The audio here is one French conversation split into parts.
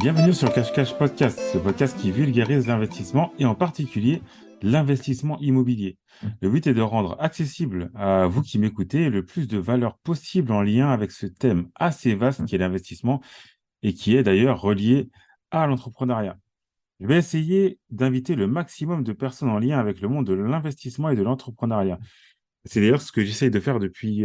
Bienvenue sur Cash Cash Podcast, ce podcast qui vulgarise l'investissement et en particulier l'investissement immobilier. Le but est de rendre accessible à vous qui m'écoutez le plus de valeur possible en lien avec ce thème assez vaste qui est l'investissement et qui est d'ailleurs relié à l'entrepreneuriat. Je vais essayer d'inviter le maximum de personnes en lien avec le monde de l'investissement et de l'entrepreneuriat. C'est d'ailleurs ce que j'essaye de faire depuis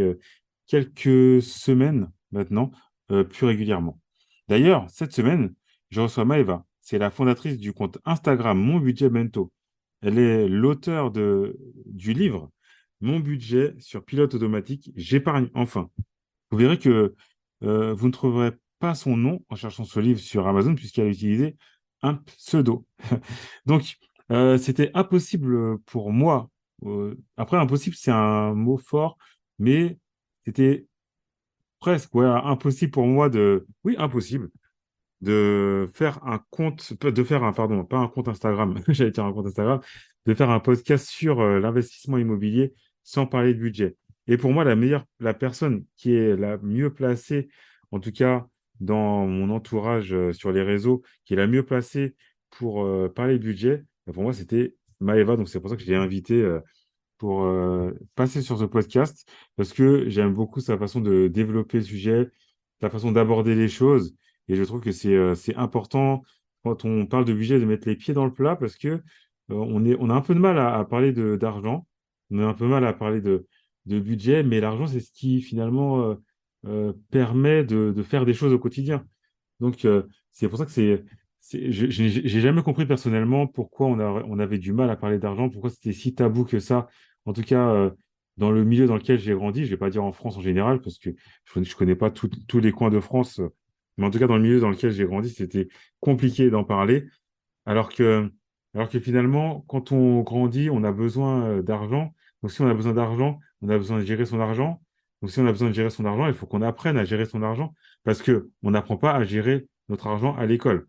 quelques semaines maintenant, plus régulièrement. D'ailleurs, cette semaine, je reçois Maëva. C'est la fondatrice du compte Instagram Mon Budget Bento. Elle est l'auteure du livre Mon budget sur pilote automatique, j'épargne enfin. Vous verrez que vous ne trouverez pas son nom en cherchant ce livre sur Amazon puisqu'elle a utilisé un pseudo. Donc, c'était impossible pour moi. Après, impossible, c'est un mot fort, mais c'était presque ouais, impossible pour moi oui, impossible de faire un compte, de faire un, pardon, pas un compte Instagram, j'allais dire un compte Instagram, de faire un podcast sur l'investissement immobilier sans parler de budget. Et pour moi, la personne qui est la mieux placée, en tout cas dans mon entourage sur les réseaux, qui est la mieux placée pour parler de budget, pour moi, c'était Maëva. Donc, c'est pour ça que je l'ai invitée pour passer sur ce podcast, parce que j'aime beaucoup sa façon de développer le sujet, sa façon d'aborder les choses. Et je trouve que c'est important quand on parle de budget de mettre les pieds dans le plat parce que on a un peu de mal à parler d'argent, on a un peu mal à parler de budget, mais l'argent, c'est ce qui finalement permet de faire des choses au quotidien. Donc, c'est pour ça que j'ai jamais compris personnellement pourquoi on avait du mal à parler d'argent, pourquoi c'était si tabou que ça. En tout cas, dans le milieu dans lequel j'ai grandi, je vais pas dire en France en général, parce que je connais pas tous les coins de France, mais en tout cas, dans le milieu dans lequel j'ai grandi, c'était compliqué d'en parler. Alors que, alors que finalement, quand on grandit, on a besoin d'argent. Donc, si on a besoin d'argent, on a besoin de gérer son argent. Donc, si on a besoin de gérer son argent, il faut qu'on apprenne à gérer son argent parce que on n'apprend pas à gérer notre argent à l'école.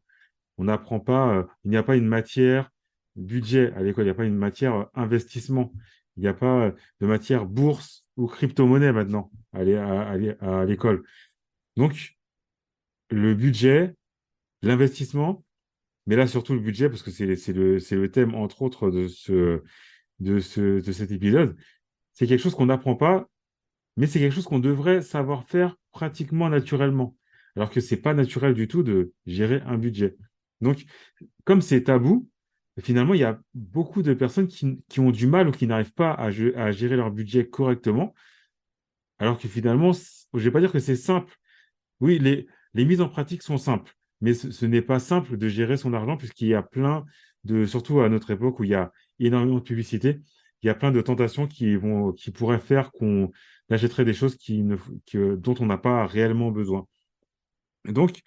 On n'apprend pas, il n'y a pas une matière budget à l'école, il n'y a pas une matière investissement. Il n'y a pas de matière bourse ou crypto-monnaie maintenant à l'école. Donc, le budget, l'investissement, mais là, surtout le budget, parce que c'est le thème, entre autres, de cet épisode. C'est quelque chose qu'on n'apprend pas, mais c'est quelque chose qu'on devrait savoir faire pratiquement naturellement. Alors que c'est pas naturel du tout de gérer un budget. Donc, comme c'est tabou, finalement, il y a beaucoup de personnes qui ont du mal ou qui n'arrivent pas à gérer leur budget correctement. Alors que finalement, je vais pas dire que c'est simple. Oui, les mises en pratique sont simples, mais ce n'est pas simple de gérer son argent puisqu'il y a plein surtout à notre époque où il y a énormément de publicité, il y a plein de tentations qui pourraient faire qu'on achèterait des choses dont on n'a pas réellement besoin. Et donc,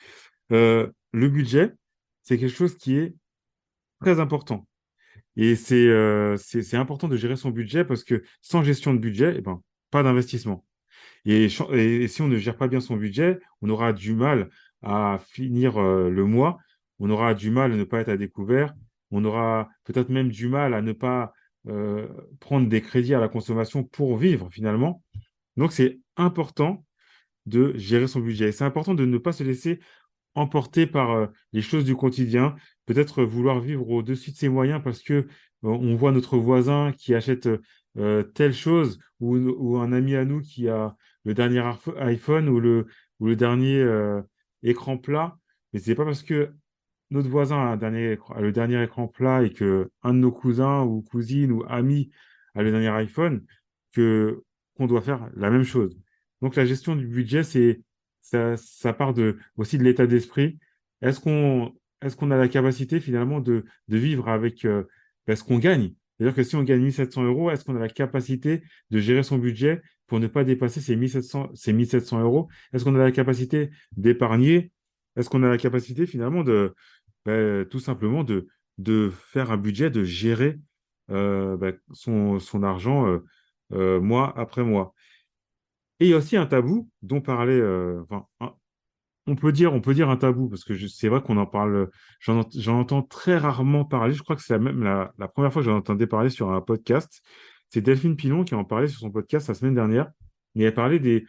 le budget, c'est quelque chose qui est très important. Et c'est important de gérer son budget parce que sans gestion de budget, eh ben, pas d'investissement. Et si on ne gère pas bien son budget, on aura du mal à finir le mois, on aura du mal à ne pas être à découvert, on aura peut-être même du mal à ne pas euh, prendre des crédits à la consommation pour vivre finalement. Donc c'est important de gérer son budget. Et c'est important de ne pas se laisser emporté par les choses du quotidien, peut-être vouloir vivre au-dessus de ses moyens parce que on voit notre voisin qui achète telle chose ou un ami à nous qui a le dernier iPhone ou le dernier écran plat. Mais c'est pas parce que notre voisin a le dernier écran plat et que un de nos cousins ou cousines ou amis a le dernier iPhone que qu'on doit faire la même chose. Donc la gestion du budget, ça part aussi de l'état d'esprit. Est-ce qu'on a la capacité finalement de vivre avec ce qu'on gagne? C'est-à-dire que si on gagne 1 700 euros, est-ce qu'on a la capacité de gérer son budget pour ne pas dépasser ces 1 700 euros? Est-ce qu'on a la capacité d'épargner? Est-ce qu'on a la capacité finalement tout simplement de faire un budget, de gérer son argent mois après mois? Et il y a aussi un tabou dont parlait, on peut dire un tabou, parce que c'est vrai qu'on en parle, j'en entends très rarement parler. Je crois que c'est même la première fois que j'en entendais parler sur un podcast. C'est Delphine Pinon qui en parlait sur son podcast la semaine dernière. Et elle parlait des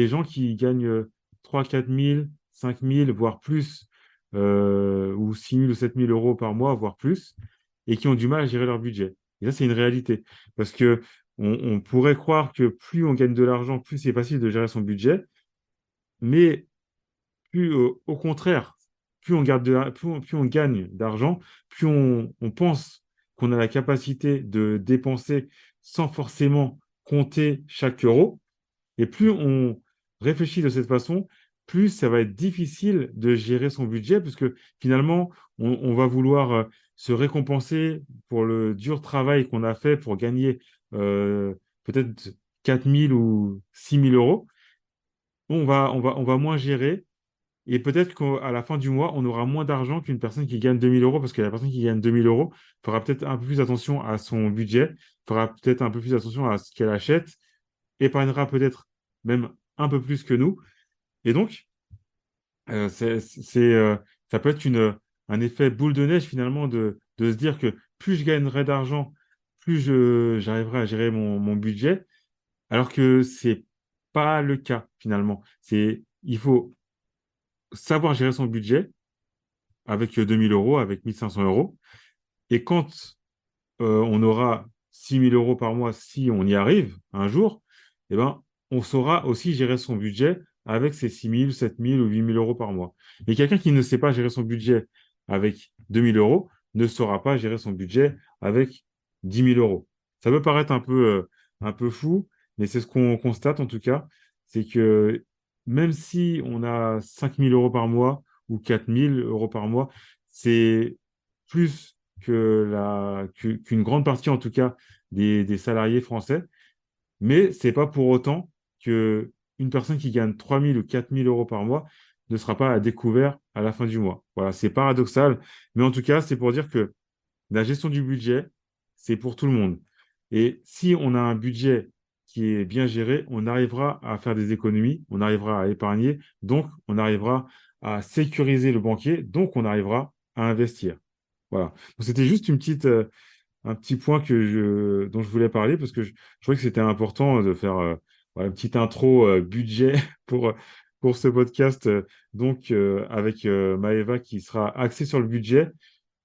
gens qui gagnent 3 4 000, 5 000, voire plus ou 6 000 ou 7 000 euros par mois, voire plus, et qui ont du mal à gérer leur budget. Et ça, c'est une réalité. Parce que on pourrait croire que plus on gagne de l'argent, plus c'est facile de gérer son budget, mais plus au contraire, plus on gagne d'argent, plus on pense qu'on a la capacité de dépenser sans forcément compter chaque euro. Et plus on réfléchit de cette façon, plus ça va être difficile de gérer son budget, puisque finalement, on va vouloir se récompenser pour le dur travail qu'on a fait pour gagner euh, peut-être 4 000 ou 6 000 euros. On va moins gérer et peut-être qu'à la fin du mois, on aura moins d'argent qu'une personne qui gagne 2 000 euros, parce que la personne qui gagne 2 000 euros fera peut-être un peu plus attention à son budget, fera peut-être un peu plus attention à ce qu'elle achète, épargnera peut-être même un peu plus que nous. Et donc, ça peut être un effet boule de neige finalement de se dire que plus je gagnerai d'argent, plus j'arriverai à gérer mon budget, alors que c'est pas le cas finalement. Il faut savoir gérer son budget avec 2 000 euros, avec 1 500 euros. Et quand on aura 6 000 euros par mois, si on y arrive un jour, eh ben, on saura aussi gérer son budget avec ses 6 000, 7 000 ou 8 000 euros par mois. Mais quelqu'un qui ne sait pas gérer son budget avec 2 000 euros ne saura pas gérer son budget avec 10 000 euros. Ça peut paraître un peu fou, mais c'est ce qu'on constate en tout cas, c'est que même si on a 5 000 euros par mois ou 4 000 euros par mois, c'est plus qu'une grande partie, en tout cas, des salariés français. Mais c'est pas pour autant que une personne qui gagne 3 000 ou 4 000 euros par mois ne sera pas à découvert à la fin du mois. Voilà, c'est paradoxal, mais en tout cas, c'est pour dire que la gestion du budget, c'est pour tout le monde. Et si on a un budget qui est bien géré, on arrivera à faire des économies, on arrivera à épargner, donc on arrivera à sécuriser le banquier, donc on arrivera à investir. Voilà. Donc, c'était juste un petit point dont je voulais parler parce que je trouvais que c'était important de faire voilà, une petite intro budget pour, pour ce podcast. Donc, avec Maëva qui sera axée sur le budget,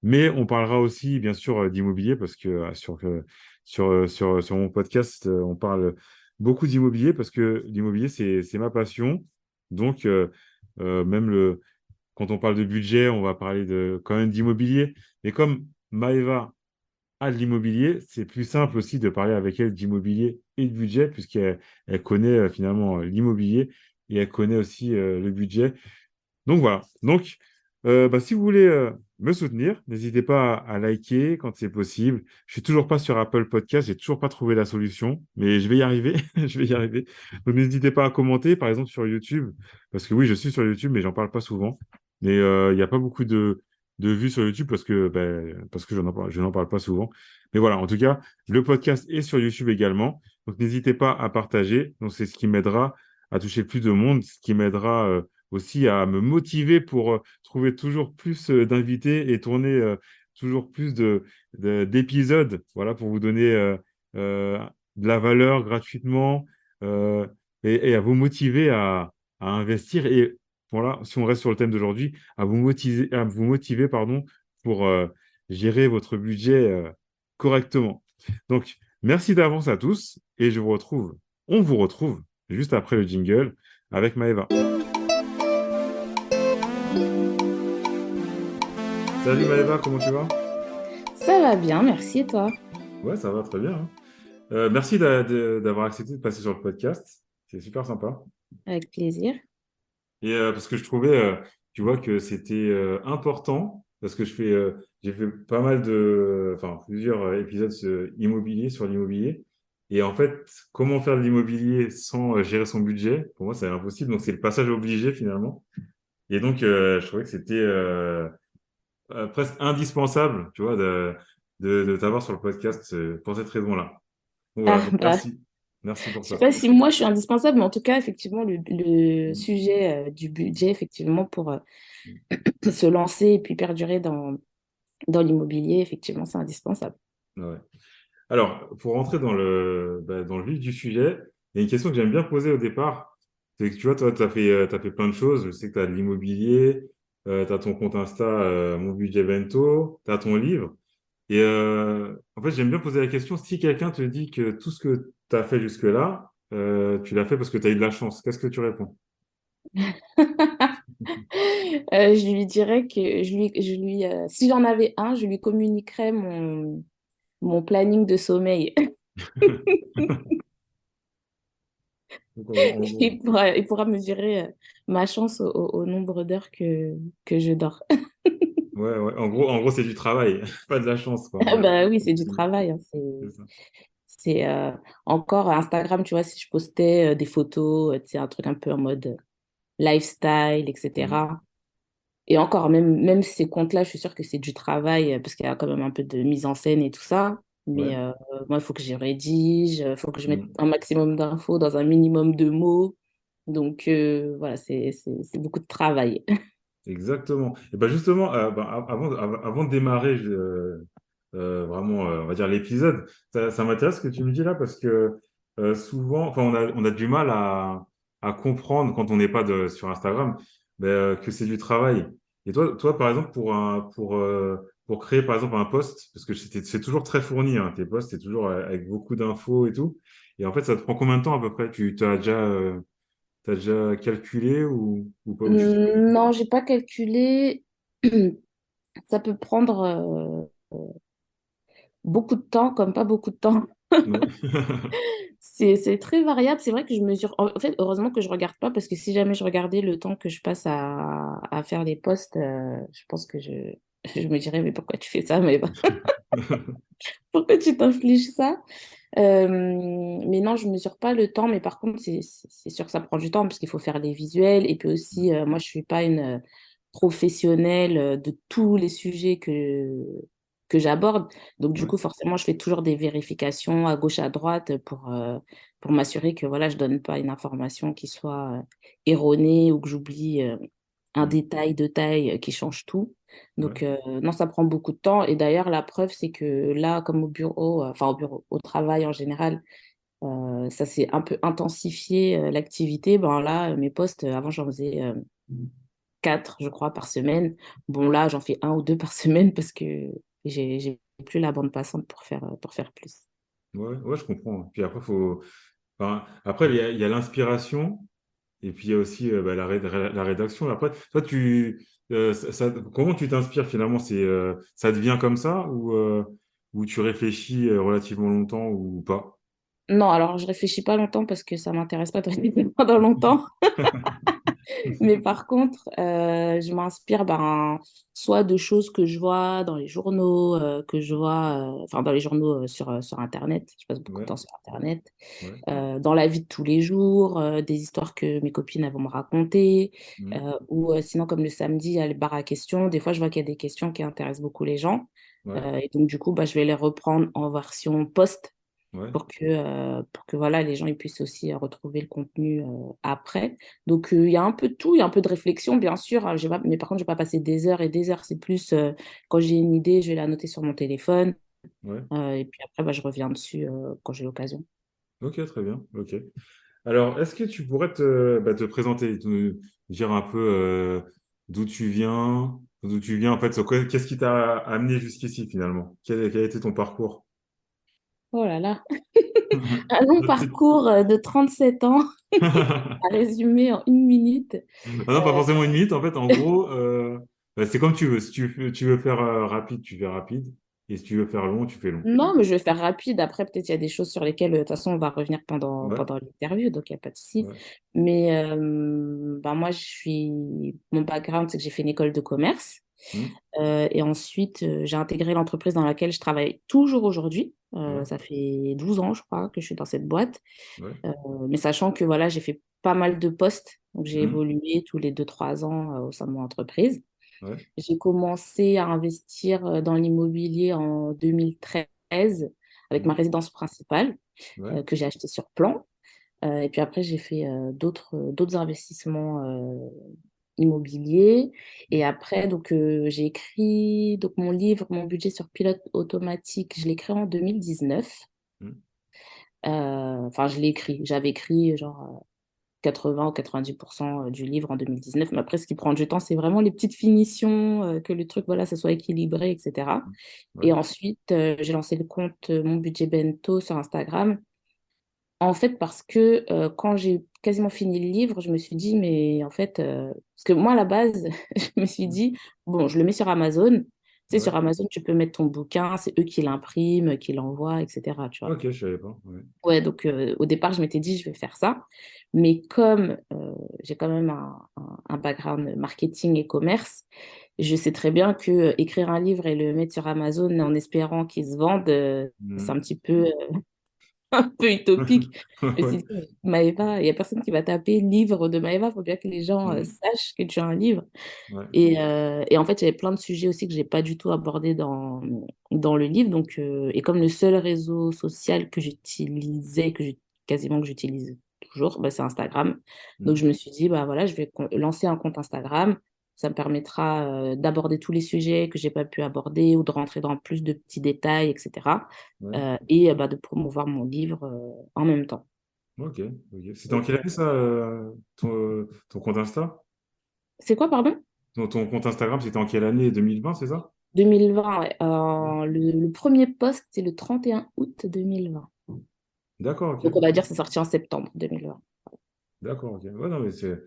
mais on parlera aussi, bien sûr, d'immobilier parce que sur mon podcast, on parle beaucoup d'immobilier parce que l'immobilier, c'est ma passion. Donc, même quand on parle de budget, on va parler quand même d'immobilier. Et comme Maëva a de l'immobilier, c'est plus simple aussi de parler avec elle d'immobilier et de budget, puisqu'elle connaît finalement l'immobilier et elle connaît aussi le budget. Donc voilà. Donc, si vous voulez me soutenir, n'hésitez pas à liker quand c'est possible. Je suis toujours pas sur Apple Podcast, j'ai toujours pas trouvé la solution, mais je vais y arriver. Je vais y arriver. Donc n'hésitez pas à commenter, par exemple sur YouTube, parce que oui, je suis sur YouTube, mais j'en parle pas souvent. Mais il n'y a pas beaucoup de vues sur YouTube parce que je n'en parle pas souvent. Mais voilà, en tout cas, le podcast est sur YouTube également. Donc n'hésitez pas à partager. Donc c'est ce qui m'aidera à toucher plus de monde, ce qui m'aidera aussi à me motiver pour trouver toujours plus d'invités et tourner toujours plus d'épisodes, voilà, pour vous donner euh, de la valeur gratuitement euh, et à vous motiver à investir. Et voilà, si on reste sur le thème d'aujourd'hui, à vous motiver, pardon, pour gérer votre budget correctement. Donc, merci d'avance à tous et on vous retrouve juste après le jingle avec Maëva. Salut Maëva, comment tu vas? Ça va bien, merci et toi? Ouais, ça va très bien, hein. Merci d'avoir accepté de passer sur le podcast. C'est super sympa. Avec plaisir. Et parce que je trouvais, tu vois, que c'était important, parce que j'ai fait pas mal enfin, plusieurs épisodes immobiliers sur l'immobilier. Et en fait, comment faire de l'immobilier sans gérer son budget? Pour moi, c'est impossible. Donc, c'est le passage obligé finalement. Et donc, je trouvais que c'était presque indispensable, tu vois, de t'avoir sur le podcast pour cette raison-là. Donc, voilà, Ah, donc bah, merci. Merci pour je sais ça. pas si moi je suis indispensable, mais en tout cas, effectivement, le sujet du budget, effectivement, pour se lancer et puis perdurer dans l'immobilier, effectivement, c'est indispensable. Ouais. Alors, pour rentrer dans le vif du sujet, il y a une question que j'aime bien poser au départ. C'est que tu vois, toi, tu as fait plein de choses. Je sais que tu as de l'immobilier, tu as ton compte Insta, Mon Budget Bento, tu as ton livre. Et en fait, j'aime bien poser la question, si quelqu'un te dit que tout ce que tu as fait jusque-là, tu l'as fait parce que tu as eu de la chance, qu'est-ce que tu réponds? Je lui dirais que si j'en avais un, je lui communiquerais mon planning de sommeil. Donc, en gros, Il pourra mesurer ma chance au nombre d'heures que je dors. ouais, ouais. En gros, c'est du travail, pas de la chance, quoi. Ah Ouais. bah oui, c'est du travail, hein. C'est ça. C'est encore Instagram, tu vois, si je postais des photos, tu sais, un truc un peu en mode lifestyle, Mm. etc. Et encore, même ces comptes-là, je suis sûre que c'est du travail parce qu'il y a quand même un peu de mise en scène et tout ça. Ouais. Mais moi, il faut que je rédige, il faut que je mette Mm. un maximum d'infos dans un minimum de mots. Donc voilà, c'est beaucoup de travail. Exactement. Et ben justement, avant de démarrer vraiment, on va dire l'épisode, ça m'intéresse ce que tu me dis là parce que souvent, enfin, on a du mal à comprendre quand on n'est pas sur Instagram, ben, que c'est du travail. Et toi, par exemple, pour créer par exemple un post, parce que c'est toujours très fourni, hein, tes posts, c'est toujours avec beaucoup d'infos et tout. Et en fait, ça te prend combien de temps à peu près? T'as déjà calculé ou pas, ou tu sais pas du tout? Non, j'ai pas calculé. Ça peut prendre beaucoup de temps, comme pas beaucoup de temps. Ouais. C'est très variable. C'est vrai que je mesure. En fait, heureusement que je regarde pas parce que si jamais je regardais le temps que je passe à faire les posts, je pense que je me dirais, mais pourquoi tu fais ça? Mais bon, pourquoi tu t'infliges ça? Mais non, je mesure pas le temps. Mais par contre, c'est sûr que ça prend du temps parce qu'il faut faire les visuels. Et puis aussi, moi, je suis pas une professionnelle de tous les sujets que j'aborde. Donc, du Ouais, coup, forcément, je fais toujours des vérifications à gauche, à droite pour m'assurer que voilà, je donne pas une information qui soit erronée ou que j'oublie un mm, détail de taille qui change tout. ouais, Donc, non, ça prend beaucoup de temps. Et d'ailleurs, la preuve, c'est que là, comme au bureau, au travail en général, ça s'est un peu intensifié l'activité. Ben là, mes postes, avant, j'en faisais 4, je crois, par semaine. Bon, là, j'en fais un ou deux par semaine parce que j'ai plus la bande passante pour faire plus. ouais, ouais, je comprends. Puis après, enfin, après il y a l'inspiration et puis il y a aussi la rédaction. Après, toi, comment tu t'inspires finalement? Ça te vient comme ça ou tu réfléchis relativement longtemps ou pas? Non, alors je réfléchis pas longtemps parce que ça m'intéresse pas de réfléchir pendant longtemps. Mais par contre, je m'inspire soit de choses que je vois dans les journaux, enfin dans les journaux sur Internet. Je passe beaucoup de Ouais, temps sur Internet. ouais, Dans la vie de tous les jours, des histoires que mes copines elles vont me raconter. mm, Ou sinon, comme le samedi, il y a le bar à questions. Des fois, je vois qu'il y a des questions qui intéressent beaucoup les gens. ouais, Et donc, du coup, bah, je vais les reprendre en version post ouais, pour que voilà, les gens ils puissent aussi retrouver le contenu après. Donc, il y a un peu de tout, il y a un peu de réflexion, bien sûr. Mais par contre, je ne vais pas passer des heures et des heures. C'est plus quand j'ai une idée, je vais la noter sur mon téléphone. ouais. Et puis après, bah, je reviens dessus quand j'ai l'occasion. Ok, très bien. Ok. Alors, est-ce que tu pourrais te présenter, dire un peu d'où tu viens en fait, qu'est-ce qui t'a amené jusqu'ici finalement? Quel a été ton parcours? Oh là là, un long parcours de 37 ans à résumer en une minute. Ah non, pas forcément une minute. En fait, en gros, c'est comme tu veux. Si tu veux faire rapide, tu fais rapide. Et si tu veux faire long, tu fais long. Non, mais je vais faire rapide. Après, peut-être il y a des choses sur lesquelles, de toute façon, on va revenir pendant, Ouais, pendant l'interview, donc il n'y a pas de souci. ouais, Mais moi, mon background, c'est que j'ai fait une école de commerce. hmm, Et ensuite, j'ai intégré l'entreprise dans laquelle je travaille toujours aujourd'hui. ouais, Ça fait 12 ans, je crois, que je suis dans cette boîte. ouais, Euh, mais sachant que voilà, j'ai fait pas mal de postes. Donc, j'ai hmm, évolué tous les 2 3 ans au sein de mon entreprise. ouais, J'ai commencé à investir dans l'immobilier en 2013 avec hmm, ma résidence principale ouais, que j'ai achetée sur plan. Et puis après, j'ai fait d'autres investissements immobiliers. Et après, donc, j'ai écrit donc, mon livre, mon budget sur pilote automatique, je l'ai écrit en 2019. hmm, Enfin, je l'ai écrit. J'avais écrit genre 80 ou 90% du livre en 2019. Mais après, ce qui prend du temps, c'est vraiment les petites finitions, que le truc, voilà, ça soit équilibré, etc. Ouais. Et ensuite, j'ai lancé le compte Mon Budget Bento sur Instagram. En fait, parce que quand j'ai quasiment fini le livre, je me suis dit, mais en fait, parce que moi, à la base, je me suis dit, bon, je le mets sur Amazon. Tu sais, Ouais. sur Amazon, tu peux mettre ton bouquin, c'est eux qui l'impriment, qui l'envoient, etc. Tu vois. Ok, je savais pas. Ouais. Ouais, donc au départ, je m'étais dit, je vais faire ça. Mais comme j'ai quand même un background marketing et commerce, je sais très bien que écrire un livre et le mettre sur Amazon en espérant qu'il se vende, c'est un Mhm. petit peu un peu utopique. Je me Ouais. suis dit, Maëva, il n'y a personne qui va taper livre de Maëva, il faut bien que les gens Mhm. sachent que tu as un livre. Ouais. Et en fait, il y avait plein de sujets aussi que j'ai pas du tout abordés dans le livre. Donc, et comme le seul réseau social que j'utilisais, quasiment que j'utilise toujours, bah, c'est Instagram. Donc, Mhm. je me suis dit, bah voilà, je vais lancer un compte Instagram. Ça me permettra d'aborder tous les sujets que j'ai pas pu aborder ou de rentrer dans plus de petits détails, etc. Ouais. Et bah, de promouvoir mon livre en même temps. Ok. Ok. C'était en Donc, quelle année ça, ton compte Insta? c'est quoi, pardon? Ton compte Instagram, c'était en quelle année? 2020, c'est ça? 2020, ouais. Ouais. Le premier post, c'est le 31 août 2020. D'accord, ok. Donc, on va dire que c'est sorti en septembre 2020. D'accord, ok. Ouais, non, mais c'est.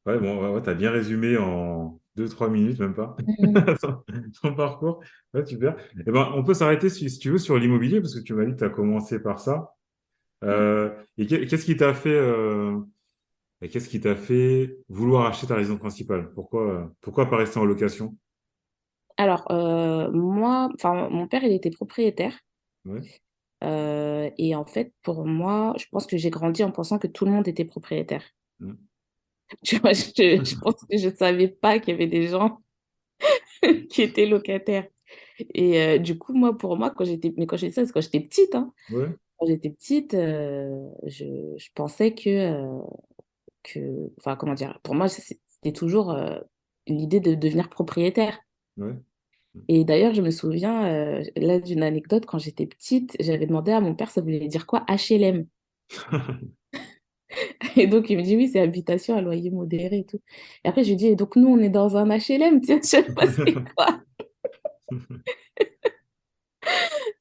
Ouais, bon, ouais, ouais, t'as bien résumé en 2, 3 minutes, même pas. Mhm. Ton parcours. Ouais, super. Eh ben, on peut s'arrêter, si tu veux, sur l'immobilier, parce que tu m'as dit que tu as commencé par ça. Et qu'est-ce qui t'a fait, et qu'est-ce qui t'a fait vouloir acheter ta résidence principale? Pourquoi pas rester en location? Alors, moi, enfin, mon père, il était propriétaire. Ouais. Et en fait, pour moi, je pense que j'ai grandi en pensant que tout le monde était propriétaire. Mm. Tu vois, je pense que je ne savais pas qu'il y avait des gens qui étaient locataires. Et du coup, moi, pour moi, quand j'étais ça, c'est quand j'étais petite, hein. Ouais, Quand j'étais petite, je pensais enfin, comment dire, pour moi, c'était toujours l'idée de devenir propriétaire. ouais. Et d'ailleurs, je me souviens, là, d'une anecdote, quand j'étais petite, j'avais demandé à mon père, ça voulait dire quoi, HLM? Et donc, il me dit, oui, c'est habitation à loyer modéré et tout. Et après, je lui dis, et donc, nous, on est dans un HLM, tiens, je sais pas c'est quoi.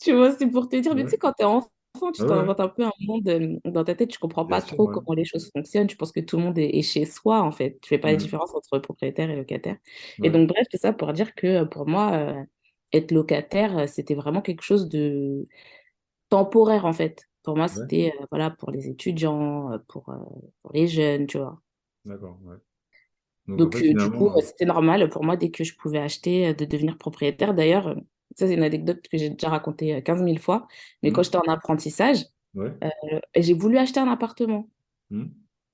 Tu vois, c'est pour te dire, mais tu Ouais. sais, quand t'es enfant, Ah tu ouais, t'inventes un peu un monde dans ta tête, tu comprends bien pas sûr, trop ouais. comment les choses fonctionnent, tu penses que tout le monde est chez soi, en fait. Tu fais pas la Mm. différence entre propriétaire et locataire. Et Ouais, donc, bref, c'est ça pour dire que pour moi, être locataire, c'était vraiment quelque chose de temporaire, en fait. Pour moi, ouais. c'était voilà, pour les étudiants, pour les jeunes, tu vois. D'accord, ouais. Donc, en Donc, fait, du coup, finalement, c'était normal pour moi, dès que je pouvais acheter, de devenir propriétaire. D'ailleurs, ça, c'est une anecdote que j'ai déjà racontée 15 000 fois. Mais quand mm. j'étais en apprentissage, Ouais. j'ai voulu acheter un appartement. Mm.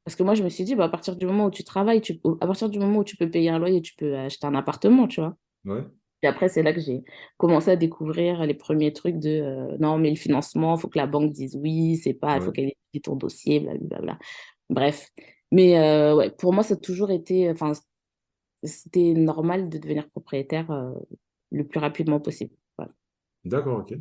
Parce que moi, je me suis dit, bah, à partir du moment où tu travailles, à partir du moment où tu peux payer un loyer, tu peux acheter un appartement, tu vois. Ouais, Et après, c'est là que j'ai commencé à découvrir les premiers trucs de non, mais le financement, il faut que la banque dise oui, c'est pas, il faut ouais. qu'elle étudie ton dossier, blablabla. Bref. Mais ouais, pour moi, ça a toujours été, enfin, c'était normal de devenir propriétaire le plus rapidement possible. Voilà. D'accord, ok.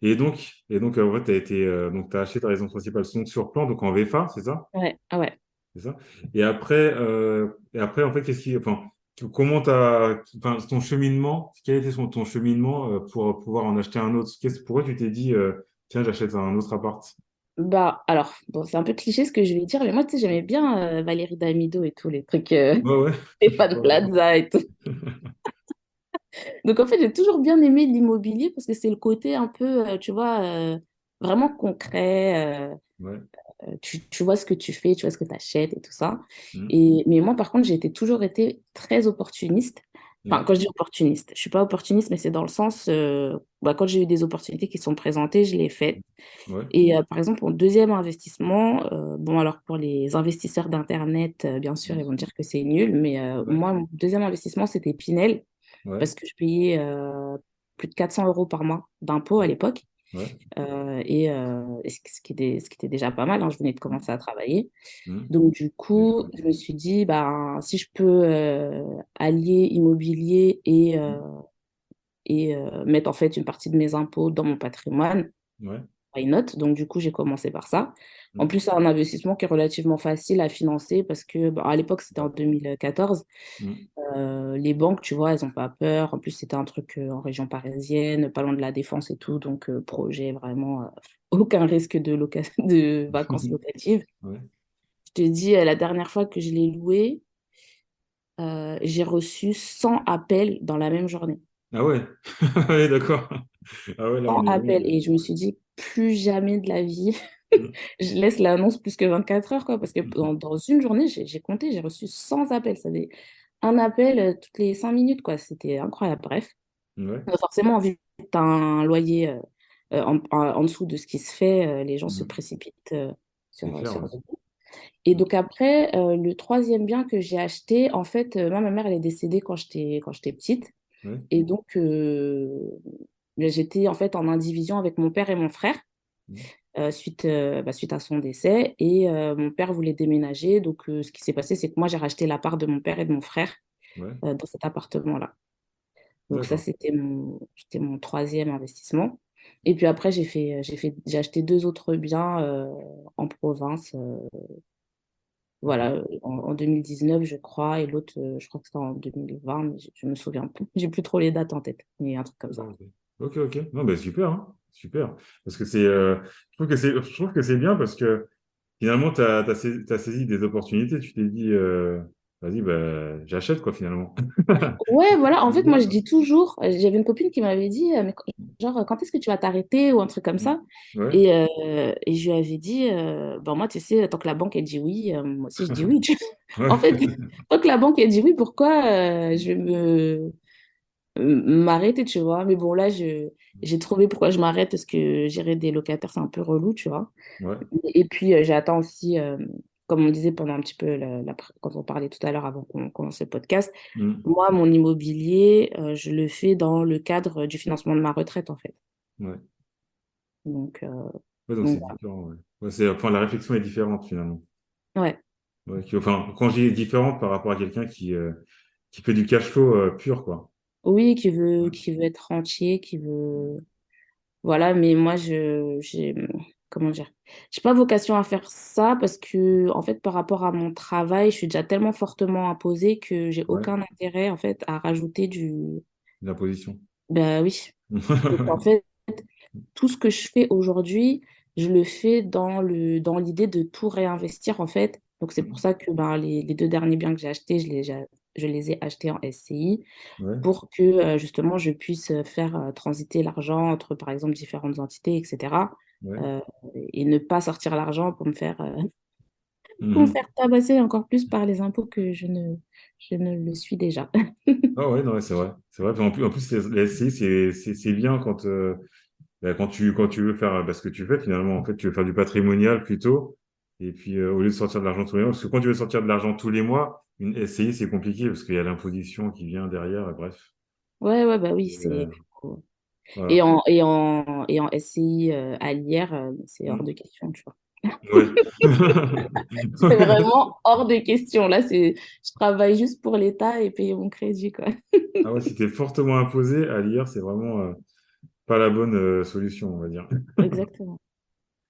Et donc, en vrai, t'as acheté ta résidence principale donc sur plan, donc en VFA, c'est ça? Ouais, ah ouais. C'est ça? Et après, en fait, enfin, enfin, ton cheminement, quel était ton cheminement pour pouvoir en acheter un autre? Pourquoi tu t'es dit, tiens, j'achète un autre appart? Bah, alors, bon, c'est un peu cliché ce que je vais dire, mais moi, tu sais, j'aimais bien Valérie Damido et tout, les trucs Ouais, ouais. Stéphane Ouais, Plaza et tout. Donc, en fait, j'ai toujours bien aimé l'immobilier parce que c'est le côté un peu, tu vois, vraiment concret. ouais. Tu vois ce que tu fais, tu vois ce que tu achètes et tout ça. Mm. Mais moi, par contre, toujours été très opportuniste. Enfin, Ouais, quand je dis opportuniste, je suis pas opportuniste, mais c'est dans le sens, bah, quand j'ai eu des opportunités qui sont présentées, je les fais. ouais, Et par exemple, mon deuxième investissement, bon, alors pour les investisseurs d'Internet, bien sûr, ils vont dire que c'est nul, mais ouais, moi, mon deuxième investissement, c'était Pinel, ouais, parce que je payais plus de 400 euros par mois d'impôts à l'époque. ouais. Et ce qui était déjà pas mal, hein, je venais de Mm. commencer à travailler. Mm. Donc, du Et coup, je me suis dit, bah, si je peux allier immobilier et mettre en fait une partie de mes impôts dans mon patrimoine, ouais, why not? Donc, du coup, j'ai commencé par ça. En Mm. plus, c'est un investissement qui est relativement facile à financer parce que, bah, à l'époque, c'était en Ouais. 2014. Mm. Les banques, tu vois, elles n'ont pas peur. En plus, c'était un truc en région parisienne, pas loin de la Défense et tout. Donc, projet vraiment, aucun risque de vacances locatives. Ouais. Je te dis, la dernière fois que je l'ai loué, j'ai reçu 100 appels dans la même journée. Ah ouais, ouais, d'accord. Ah ouais, là, 100 on est bon. appels. Et je me suis dit, plus jamais de la vie, Mm. je laisse l'annonce plus que 24 heures, quoi. Parce que dans une journée, j'ai compté, j'ai reçu 100 appels. Ça fait un appel toutes les 5 minutes, quoi. C'était incroyable. Bref. Ouais, Forcément, vu que tu as un loyer en dessous de ce qui se fait, les gens se mm. précipitent C'est clair, sur ouais. le coup. Et Mm. donc après, le troisième bien que j'ai acheté, en fait, moi, ma mère, elle est décédée quand j'étais petite. Ouais. Et donc, j'étais en fait en indivision avec mon père et mon frère Mm. suite à son décès. Et mon père voulait déménager. Donc, ce qui s'est passé, c'est que moi, j'ai racheté la part de mon père et de mon frère Ouais, dans cet appartement-là. Donc ça, d'accord. c'était mon troisième investissement. Et puis après, j'ai acheté deux autres biens en province, Ok. voilà, en 2019, je crois, et l'autre, je crois que c'était en 2020, mais je me souviens plus. J'ai plus trop les dates en tête, mais un truc comme ça. D'accord, ok. Ok, ok. Non, ben super, hein. Super. Parce que je trouve que c'est bien parce que finalement, t'as saisi des opportunités. Tu t'es dit, vas-y, bah, j'achète, quoi, finalement. Ouais, voilà, en C'est fait, moi, bien, je quoi. dis toujours, j'avais une copine qui m'avait dit, mais genre, quand est-ce que tu vas t'arrêter ou un truc comme Mm. ça? Ouais, Et je lui avais dit, ben moi, tu sais, tant que la banque, elle dit oui, moi aussi, je dis oui. ouais. En fait, tant que la banque, elle dit oui, pourquoi je vais m'arrêter, tu vois? Mais bon, là, j'ai trouvé pourquoi je m'arrête, parce que gérer des locataires, c'est un peu relou, tu vois? Ouais. Et puis, j'attends aussi, comme on disait pendant un petit peu, quand on parlait tout à l'heure avant qu'on commence le podcast, Mm. moi, mon immobilier, je le fais dans le cadre du financement de ma retraite, en fait. Ouais. Donc, Ouais, donc donc c'est différent, ouais. Ouais, enfin, la réflexion est différente, finalement. voilà. Ouais. Ouais, enfin, quand j'ai différente par rapport à quelqu'un qui fait du cash flow pur, quoi. Oui, qui veut, Ouais. qui veut être rentier, qui veut. Voilà, mais moi, comment dire? J'ai pas vocation à faire ça parce que, en fait, par rapport à mon travail, je suis déjà tellement fortement imposée que j'ai Ouais. aucun intérêt, en fait, à rajouter du. L'imposition. Ben oui. Donc, en fait, tout ce que je fais aujourd'hui, je le fais dans l'idée de tout réinvestir, en fait. Donc, c'est pour ça que ben, les deux derniers biens que j'ai achetés, je les ai achetés en SCI Ouais. pour que, justement, je puisse faire transiter l'argent entre, par exemple, différentes entités, etc. Ouais. euh, et ne pas sortir l'argent pour me Mhm. faire tabasser encore plus par les impôts que je ne le suis déjà. Ah ouais, non, ouais, c'est vrai. C'est vrai. En plus les SCI, c'est bien quand tu veux faire ce que tu fais, finalement. En fait, tu veux faire du patrimonial plutôt. Et puis, au lieu de sortir de l'argent tous les mois, parce que quand tu veux sortir de l'argent tous les mois, une SCI, c'est compliqué parce qu'il y a l'imposition qui vient derrière, et bref. Ouais, ouais, bah oui, Et, Et voilà. en SCI à l'IR, c'est hors de Mm. question, tu vois. Ouais. C'est vraiment hors de question. Là, je travaille juste pour l'État et payer mon crédit, quoi. Ah ouais, si t'es fortement imposé, à l'IR, c'est vraiment pas la bonne solution, on va dire. Exactement.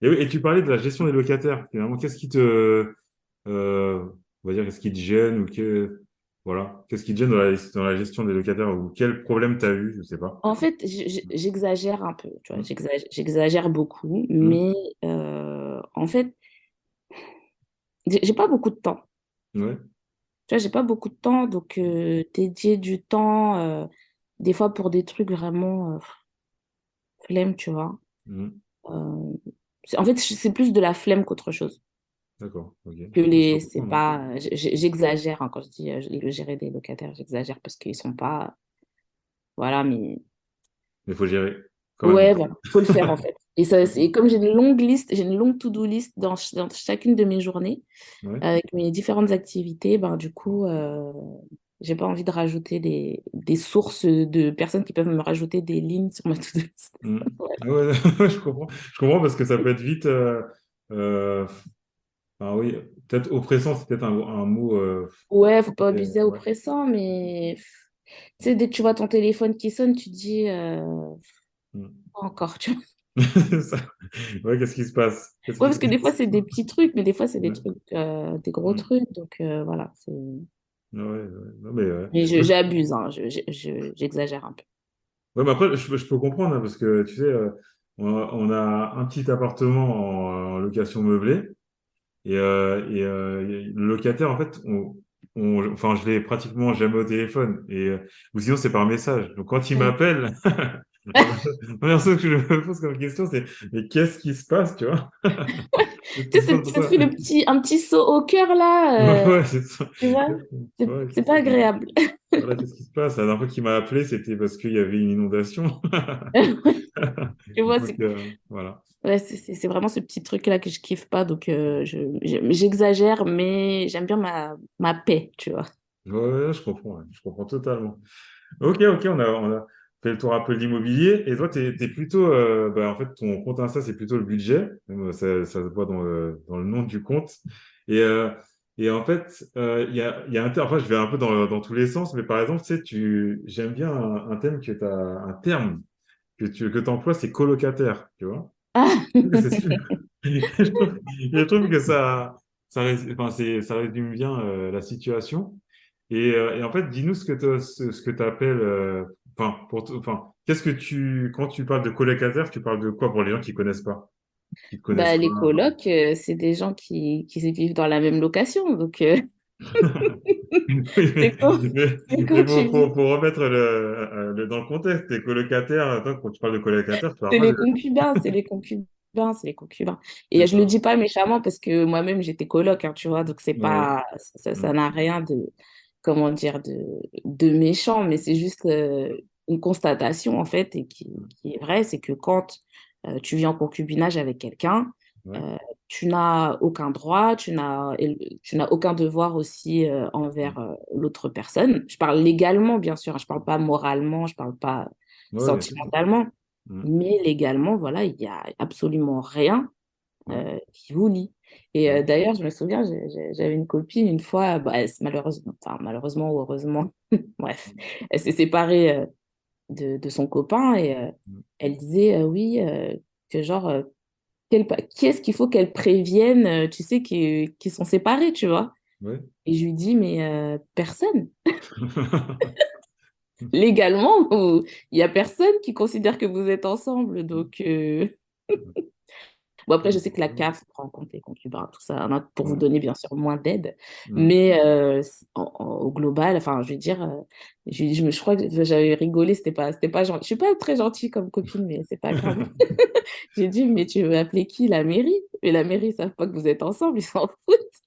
Et, oui, et tu parlais de la gestion des locataires. Finalement, qu'est-ce qui on va dire, qu'est-ce qui te gêne voilà, qu'est-ce qui te gêne dans la gestion des locataires ou quel problème t'as eu, je sais pas. En fait, j'exagère un peu, tu vois, Hmm. j'exagère beaucoup, Hmm. mais en fait, j'ai pas beaucoup de temps. Ouais. Tu vois, j'ai pas beaucoup de temps, donc dédier du temps, des fois pour des trucs vraiment flemme, tu vois. Hmm. Euh, en fait, c'est plus de la flemme qu'autre chose. D'accord, ok. Ouais, je peux C'est comprendre, hein. pas, j'exagère hein, quand je dis le gérer des locataires, j'exagère parce qu'ils sont pas, voilà, mais Mais il faut gérer quand même. ouais, voilà, faut le faire en fait. Et ça, c'est comme j'ai une longue to-do list dans chacune de mes journées Ouais. avec mes différentes activités, ben du coup, j'ai pas envie de rajouter des sources de personnes qui peuvent me rajouter des lignes sur ma to-do list. Hmm. Ouais, Ah ouais, je comprends. Je comprends parce que ça peut être vite. Euh, ah oui, peut-être oppressant, c'est peut-être un mot. ouais, faut pas abuser au Ouais. pressant, mais tu sais, dès que tu vois ton téléphone qui sonne, tu te dis Hmm. pas encore, tu vois. Ça. Ouais, qu'est-ce qui se passe? Qu'est-ce Ouais, qui parce se que des fois, passe? c'est des petits trucs, mais des fois, c'est des Ouais. trucs, des gros Mm. trucs. Donc, voilà. Ouais, ouais. Non, mais, Mais j'abuse, hein, j'exagère un peu. ouais, mais après, je peux comprendre, hein, parce que tu sais, on a un petit appartement en location meublée. Le locataire, en fait, enfin, je l'ai pratiquement jamais au téléphone. Ou sinon, c'est par message. Donc, quand il Mm. m'appelle, la première chose que je me pose comme question, c'est, mais qu'est-ce qui se passe, tu vois? Qu'est-ce Tu qui sais, se passe? ça te Pourquoi? fait un petit saut au cœur, là, Ouais, c'est ça. tu vois? Ouais, C'est pas agréable. voilà, qu'est-ce qui se passe? La dernière fois qu'il m'a appelé, c'était parce qu'il y avait une inondation. Tu vois, Donc, voilà. ouais, c'est vraiment ce petit truc-là que je kiffe pas. Donc, j'exagère, mais j'aime bien ma paix, tu vois. Ouais, ouais, je comprends, ouais. Je comprends totalement. Ok, on a fait le tour un peu de l'immobilier. Et toi, t'es plutôt, bah, en fait, ton compte Insta, c'est plutôt le budget. Même, ça se voit dans le nom du compte. Et, euh, et en fait, il y a enfin, je vais un peu dans tous les sens, mais par exemple, tu sais, j'aime bien un thème un terme que tu emploies, c'est colocataire, tu vois. Ah, C'est super. Je trouve que enfin, ça résume bien la situation. Et en fait, dis-nous ce que tu appelles, enfin, enfin, quand tu parles de colocataire, tu parles de quoi pour les gens qui connaissent pas, qui te connaissent bah, pas. les colocs, c'est des gens qui vivent dans la même location. Donc, Oui, c'est quand, c'est quand mais tu vis. pour remettre dans le contexte, tes colocataires, toi, quand tu parles de colocataire, tu parles C'est pas les de... concubins, c'est les concubins, c'est les concubins. Et je le D'accord. dis pas méchamment parce que moi-même j'étais coloc, hein, tu vois, donc c'est Ouais. pas, ça Mm. n'a rien de, comment dire, de méchant, mais c'est juste une constatation en fait et qui est vraie, c'est que quand tu vis en concubinage avec quelqu'un, Ouais. euh, tu n'as aucun droit, tu n'as aucun devoir aussi Mm. envers l'autre personne. Je parle légalement, bien sûr, hein, je parle pas moralement, je parle pas Ouais, bien sûr. sentimentalement. Mm. Mais légalement, voilà, il n'y a absolument rien Ouais. qui vous lie. Et Ouais. d'ailleurs, je me souviens, j'avais une copine une fois, bah, malheureusement ou heureusement, bref, elle s'est séparée de son copain et Mm. elle disait oui, que genre, qui est-ce qu'il faut qu'elle prévienne, tu sais, qui sont séparés, tu vois? Ouais. Et je lui dis, mais personne. Légalement, il n'y a personne qui considère que vous êtes ensemble. Donc, bon, après, je sais que la CAF prend en compte les concubins, tout ça, hein, pour vous Ouais. donner bien sûr moins d'aide. Mm. Mais au global, enfin, je veux dire, je crois que j'avais rigolé, c'était pas gentil. Je suis pas très gentille comme copine, mais c'est pas grave. J'ai dit, mais tu veux appeler qui? La mairie? Mais la mairie, ils savent pas que vous êtes ensemble, ils s'en foutent.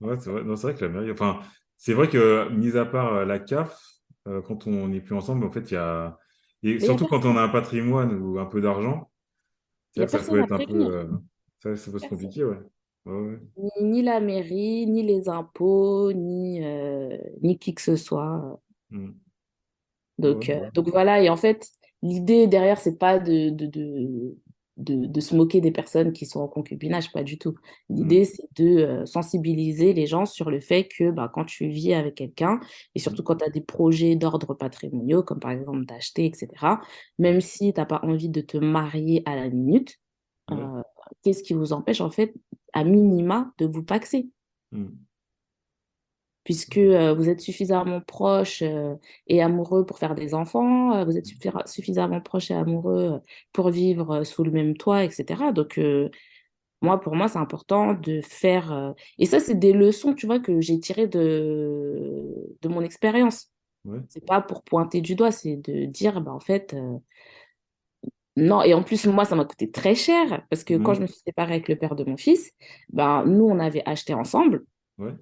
Ouais, c'est vrai. Non, c'est vrai que la mairie, enfin, c'est vrai que, mis à part la CAF, quand on n'est plus ensemble, en fait, il y a, et Mais surtout quand on a un patrimoine ou un peu d'argent, c'est il y vrai a que ça peut personne à être un peu, prévenir. ça peut se Personne. compliquer, ouais. Ouais, ouais. Ni la mairie, ni les impôts, ni qui que ce soit. Mm. Ouais, Donc, ouais. donc voilà, et en fait, l'idée derrière, c'est pas de se moquer des personnes qui sont en concubinage, pas du tout. Mm. L'idée, c'est de sensibiliser les gens sur le fait que bah, quand tu vis avec quelqu'un, et surtout Mm. quand tu as des projets d'ordre patrimoniaux, comme par exemple d'acheter, etc., Mm. même si tu n'as pas envie de te marier à la minute, Ouais. euh, qu'est-ce qui vous empêche, en fait, à minima, de vous paxer? Mm. Puisque vous êtes suffisamment proche et amoureux pour faire des enfants, vous êtes suffisamment proche et amoureux pour vivre sous le même toit, etc. Donc, pour moi, c'est important de faire... Et ça, c'est des leçons, tu vois, que j'ai tirées de mon expérience. Ouais. C'est pas pour pointer du doigt, c'est de dire, bah, en fait, non. Et en plus, moi, ça m'a coûté très cher, parce que quand je me Mm. suis séparée avec le père de mon fils, ben, nous, on avait acheté ensemble, Ouais.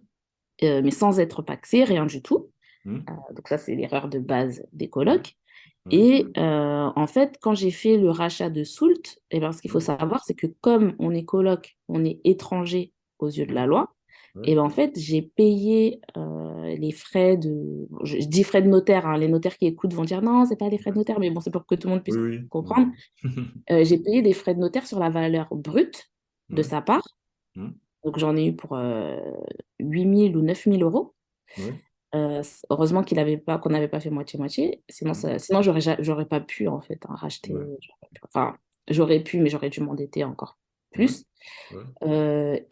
mais sans être paxés, rien du tout. Mm. Donc ça, c'est l'erreur de base des Ouais. colocs. Ouais. Et en fait, quand j'ai fait le rachat de Soult, eh ben, ce qu'il faut Mm. savoir, c'est que comme on est coloc, on est étranger aux yeux de Ouais. la loi, Ouais. et ben, en fait, j'ai payé les frais de... Je dis frais de notaire, hein. Les notaires qui écoutent vont dire non, c'est pas des frais de notaire, mais bon, c'est pour que tout le monde Oui, puisse oui. comprendre. Mm. J'ai payé des frais de notaire sur la valeur brute de Ouais. sa part. Mm. Donc j'en ai eu pour 8 000 ou 9 000 euros. Ouais. Heureusement qu'on n'avait pas fait moitié-moitié. Sinon, Mm. sinon j'aurais pas pu, en fait, hein, racheter. Ouais. J'aurais pas pu. Enfin, J'aurais pu, mais j'aurais dû m'endetter encore Ouais, plus. ouais,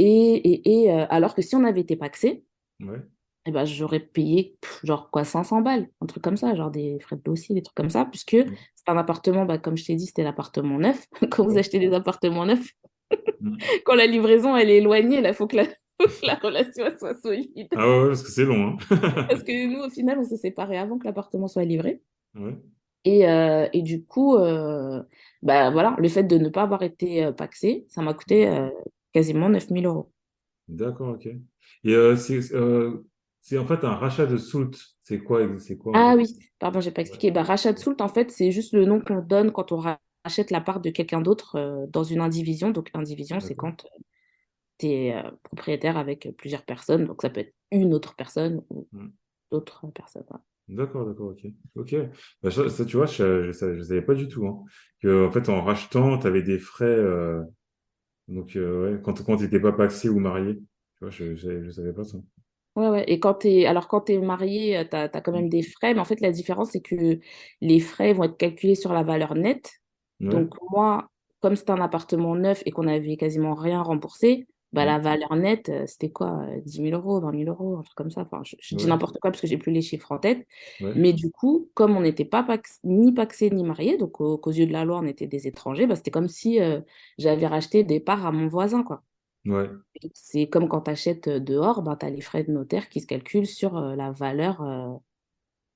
Alors que si on avait été paxé, ouais. eh ben, j'aurais payé genre quoi 500 balles, un truc comme ça, genre des frais de dossier, des trucs comme ça, puisque Mm. c'est un appartement, bah, comme je t'ai dit, c'était l'appartement neuf. Quand vous Ouais. achetez des appartements neufs, Mm. quand la livraison elle est éloignée, il faut que faut que la relation elle soit solide. Ah ouais, ouais, parce que c'est long, hein. Parce que nous, au final, on s'est séparés avant que l'appartement soit livré. Ouais. Et du coup, bah, voilà, le fait de ne pas avoir été paxé, ça m'a coûté quasiment 9 000 euros. D'accord, ok. Et c'est en fait un rachat de soult. C'est quoi en Ah fait? oui, pardon, j'ai pas Ouais. expliqué. Bah, rachat de soult, en fait, c'est juste le nom qu'on donne quand on rachète la part de quelqu'un d'autre dans une indivision. Donc, indivision, c'est D'accord. quand tu es propriétaire avec plusieurs personnes. Donc, ça peut être une autre personne ou Mm. d'autres personnes. Voilà. D'accord, d'accord, ok. Ok. Bah, ça, tu vois, je savais pas du tout, hein. Que, en fait, en rachetant, tu avais des frais. Donc, ouais, quand tu n'étais pas paxé ou marié. Tu vois, je savais pas ça. Ouais, ouais. Et quand t'es marié, tu as quand Mm. même des frais, mais en fait, la différence, c'est que les frais vont être calculés sur la valeur nette. Ouais. Donc, moi, comme c'était un appartement neuf et qu'on avait quasiment rien remboursé, bah, Mm. la valeur nette, c'était quoi? 10 000 euros, 20 000 euros, un truc comme ça. Enfin, je dis Ouais. n'importe quoi parce que j'ai plus les chiffres en tête. Ouais. Mais du coup, comme on n'était pas ni paxé ni marié, donc qu'aux yeux de la loi, on était des étrangers, bah, c'était comme si j'avais racheté des parts à mon voisin, quoi. Ouais. C'est comme quand tu achètes dehors, ben, tu as les frais de notaire qui se calculent sur la valeur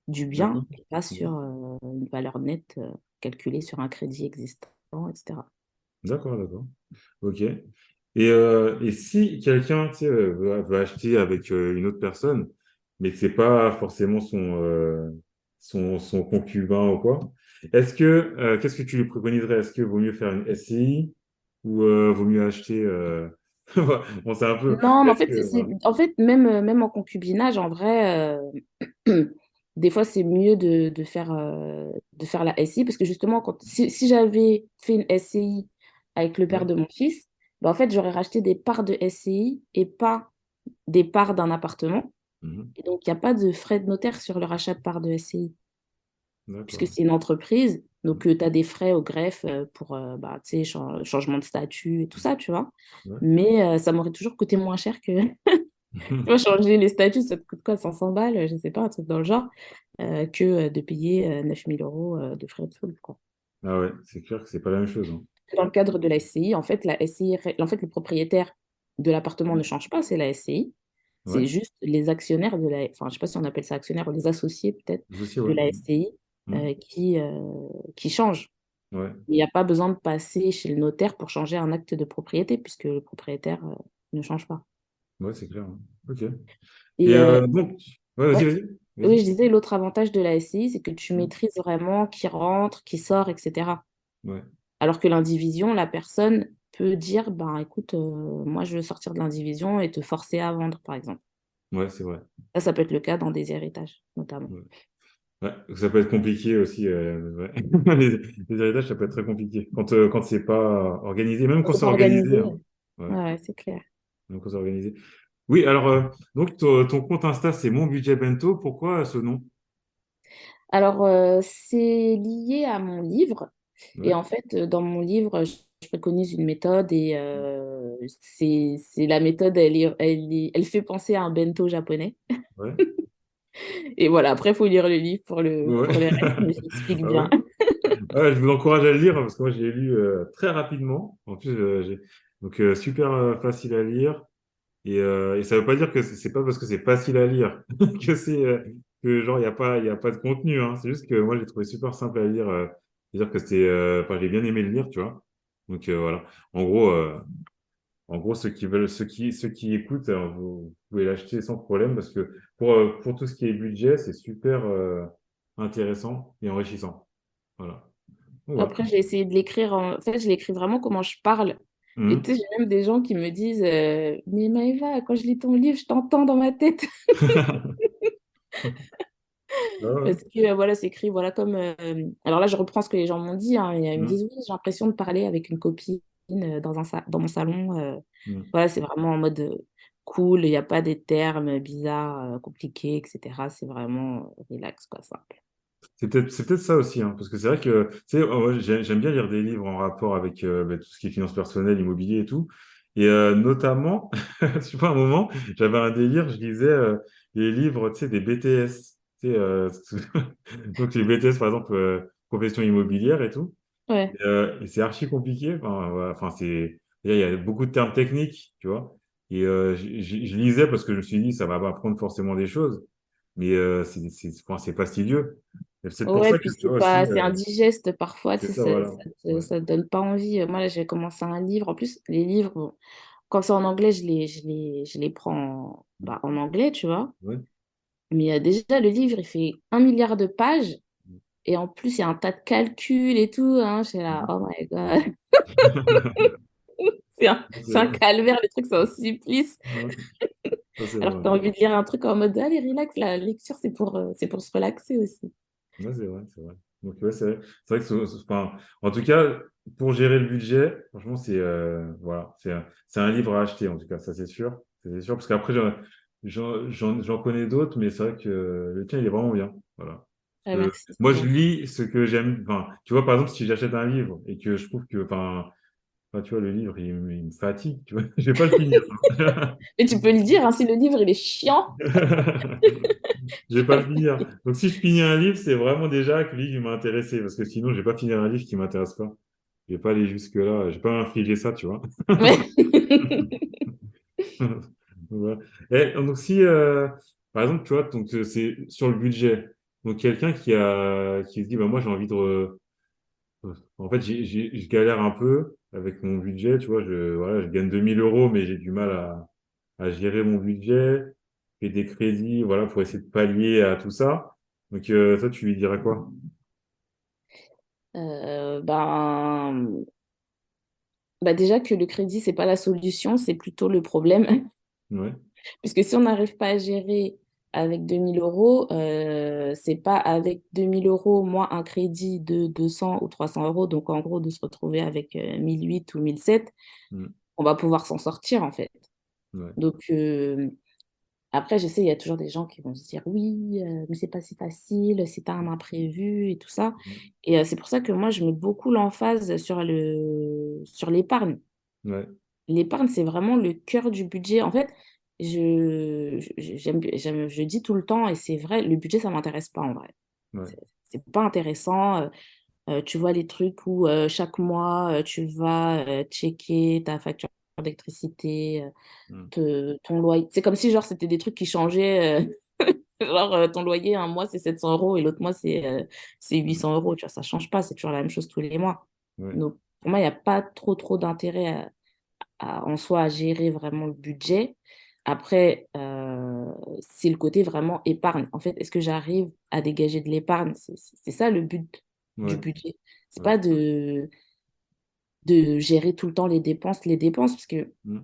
du bien D'accord. et pas Ouais. sur une valeur nette calculée sur un crédit existant, etc. D'accord, d'accord. Ok. Et si quelqu'un, tu sais, veut acheter avec une autre personne, mais que c'est pas forcément son concubin ou quoi, qu'est-ce que tu lui préconiserais? Est-ce que vaut mieux faire une SCI ou vaut mieux acheter bon, c'est un peu. Non, mais en Est-ce fait, que voilà. même en concubinage, en vrai, des fois, c'est mieux de faire la SCI parce que justement, si j'avais fait une SCI avec le père Ouais. de mon fils, ben, en fait, j'aurais racheté des parts de SCI et pas des parts d'un appartement. Mhm. Et donc, il n'y a pas de frais de notaire sur le rachat de parts de SCI, puisque D'accord. c'est une entreprise. Donc, tu as des frais au greffe pour bah, tu sais, changement de statut et tout ça, tu vois. Ouais. Mais ça m'aurait toujours coûté moins cher que. Tu vois, changer les statuts, ça te coûte quoi, 500 balles, je ne sais pas, un truc dans le genre, que de payer 9 000 euros de frais de sol, quoi. Ah ouais, c'est clair que c'est pas la même chose, hein. Dans le cadre de la SCI, en fait, en fait, le propriétaire de l'appartement ne change pas, c'est la SCI. Ouais. C'est juste les actionnaires de la, enfin, je sais pas si on appelle ça actionnaire ou les associés peut-être Vous aussi, de ouais. la SCI Mhm. qui changent. Ouais. Il n'y a pas besoin de passer chez le notaire pour changer un acte de propriété puisque le propriétaire ne change pas. Ouais, c'est clair, hein. Ok. Et Et donc, ouais, vas-y, ouais, vas-y. oui, Vas-y. je disais, l'autre avantage de la SCI, c'est que tu Mhm. maîtrises vraiment qui rentre, qui sort, etc. Ouais. Alors que l'indivision, la personne peut dire, ben écoute, moi je veux sortir de l'indivision et te forcer à vendre, par exemple. Ouais, c'est vrai. Ça peut être le cas dans des héritages, notamment. Ouais. Ouais, ça peut être compliqué aussi. Ouais. Les héritages, ça peut être très compliqué. Quand c'est pas organisé, même quand C'est c'est pas organisé, organisé. hein. Ouais, Ouais, c'est clair. même quand c'est organisé. Oui, alors, donc ton compte Insta, c'est Mon Budget Bento. Pourquoi ce nom? Alors, c'est lié à mon livre. Et Ouais. en fait, dans mon livre, je préconise une méthode et c'est la méthode, elle fait penser à un bento japonais. Ouais. Et voilà, après, il faut lire le livre Ouais. pour le reste, mais j'explique Ah ouais. bien. Ouais, je vous encourage à le lire parce que moi, j'ai lu très rapidement. En plus, donc super facile à lire. Et ça veut pas dire que c'est pas parce que c'est facile à lire que c'est que genre il y a pas de contenu, hein. C'est juste que moi j'ai trouvé super simple à lire. C'est-à-dire que enfin, j'ai bien aimé le lire, tu vois. Donc voilà. En gros, ceux qui veulent, ceux qui écoutent, vous pouvez l'acheter sans problème parce que pour tout ce qui est budget, c'est super intéressant et enrichissant. Voilà. Voilà. Après, j'ai essayé de l'écrire en fait, je l'écris vraiment comment je parle. Et tu Mhm. sais, j'ai même des gens qui me disent mais Maëva, quand je lis ton livre, je t'entends dans ma tête. Ah ouais. Parce que voilà, c'est écrit voilà, comme. Alors là, je reprends ce que les gens m'ont dit, hein, et ils me Mhm. disent oui, j'ai l'impression de parler avec une copine dans mon salon. Mhm. Voilà, c'est vraiment en mode cool, il n'y a pas des termes bizarres, compliqués, etc. C'est vraiment relax, quoi, simple. C'est peut-être ça aussi, hein, parce que c'est vrai que, tu sais, moi, j'aime bien lire des livres en rapport avec tout ce qui est finances personnelles, immobilier et tout. Et notamment, je sais pas, un moment, j'avais un délire, je lisais les livres, tu sais, des BTS. Tu sais, donc les BTS, par exemple, profession immobilière et tout. Ouais. Et c'est archi compliqué. Enfin, voilà, enfin, il y a beaucoup de termes techniques, tu vois. Et je lisais parce que je me suis dit, ça va m'apprendre forcément des choses. Mais enfin, c'est fastidieux. Et c'est pour Ouais, ça que puis tu c'est vois aussi, pas, c'est indigeste parfois, c'est tu ça, sais, voilà. Ouais. ça te donne pas envie. Moi, là, j'ai commencé un livre. En plus, les livres, bon, quand c'est en anglais, je les prends en anglais, tu vois. Ouais. Mais déjà, le livre, il fait 1 milliard de pages. Et en plus, il y a un tas de calculs et tout. Hein. Je suis là, Mhm. oh my God. C'est C'est un vrai. calvaire, les trucs, c'est un supplice. Ouais. Ça, c'est Alors vrai. que tu as envie de lire un truc en mode, allez, relax, la lecture, c'est pour se relaxer aussi. Ouais, c'est vrai, c'est vrai. Donc, ouais, c'est vrai que, enfin, en tout cas, pour gérer le budget, franchement, voilà, c'est un livre à acheter, en tout cas, ça, c'est sûr. C'est sûr, parce qu'après, j'en connais d'autres, mais c'est vrai que le tien, il est vraiment bien. Voilà. Ouais, Parce que merci, c'est moi, je gentil. lis ce que j'aime. Enfin, tu vois, par exemple, si j'achète un livre et que je trouve que, enfin, tu vois, le livre, il me fatigue, tu vois, je vais pas le finir. Et tu peux le dire, hein, si le livre, il est chiant. Je vais pas le finir. Donc, si je finis un livre, c'est vraiment déjà que le livre il m'a intéressé, parce que sinon, je vais pas finir un livre qui m'intéresse pas. Je vais pas aller jusque-là. Je vais pas m'infliger ça, tu vois. Ouais. Voilà. Et, donc, si, par exemple, tu vois, donc, c'est sur le budget. Donc, quelqu'un qui se dit, bah, moi, j'ai envie en fait, je galère un peu avec mon budget, tu vois, voilà, je gagne 2 000 euros, mais j'ai du mal à gérer mon budget, et des crédits, voilà, pour essayer de pallier à tout ça. Donc, toi, tu lui dirais quoi? Euh, ben, déjà que le crédit, c'est pas la solution, c'est plutôt le problème. Ouais, Puisque si on n'arrive pas à gérer avec 2 000 euros, c'est pas avec 2 000 euros moins un crédit de 200 ou 300 euros, donc en gros de se retrouver avec 1 008 ou 1 007, mm, on va pouvoir s'en sortir en fait. ouais, Donc après, je sais, il y a toujours des gens qui vont se dire oui, mais c'est pas si facile, si tu as un imprévu et tout ça. mm, Et c'est pour ça que moi, je mets beaucoup l'emphase sur l'épargne. ouais, L'épargne, c'est vraiment le cœur du budget. En fait, je dis tout le temps, et c'est vrai, le budget, ça m'intéresse pas en vrai. ouais, C'est pas intéressant. Tu vois les trucs où chaque mois, tu vas checker ta facture d'électricité, mm, ton loyer. C'est comme si genre c'était des trucs qui changeaient. Genre ton loyer, un mois, c'est 700 euros et l'autre mois, c'est mm, 800 euros. Tu vois, ça change pas. C'est toujours la même chose tous les mois. ouais, Donc, pour moi, il n'y a pas trop d'intérêt en soi à gérer vraiment le budget. Après, c'est le côté vraiment épargne. En fait, est-ce que j'arrive à dégager de l'épargne? C'est ça le but du ouais, budget. C'est ouais, pas de gérer tout le temps les dépenses, parce que mm,